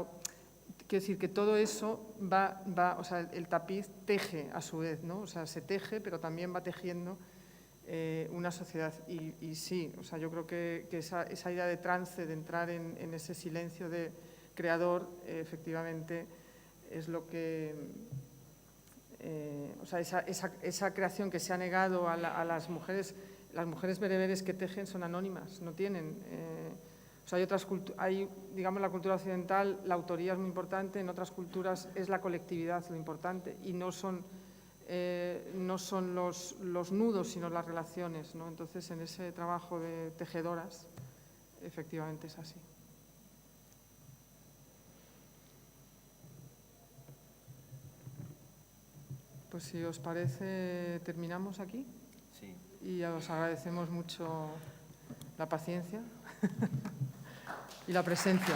quiero decir que todo eso o sea, el tapiz teje a su vez, ¿no? O sea, se teje, pero también va tejiendo una sociedad. Y sí, o sea, yo creo que esa idea de trance, de entrar en ese silencio de creador, efectivamente, es lo que... o sea, esa creación que se ha negado a las mujeres bereberes que tejen son anónimas, no tienen... o sea, digamos, la cultura occidental, la autoría es muy importante, en otras culturas es la colectividad lo importante y no son los nudos, sino las relaciones, ¿no? Entonces, en ese trabajo de tejedoras, efectivamente es así. Pues si os parece, terminamos aquí. Sí. Y os agradecemos mucho la paciencia y la presencia.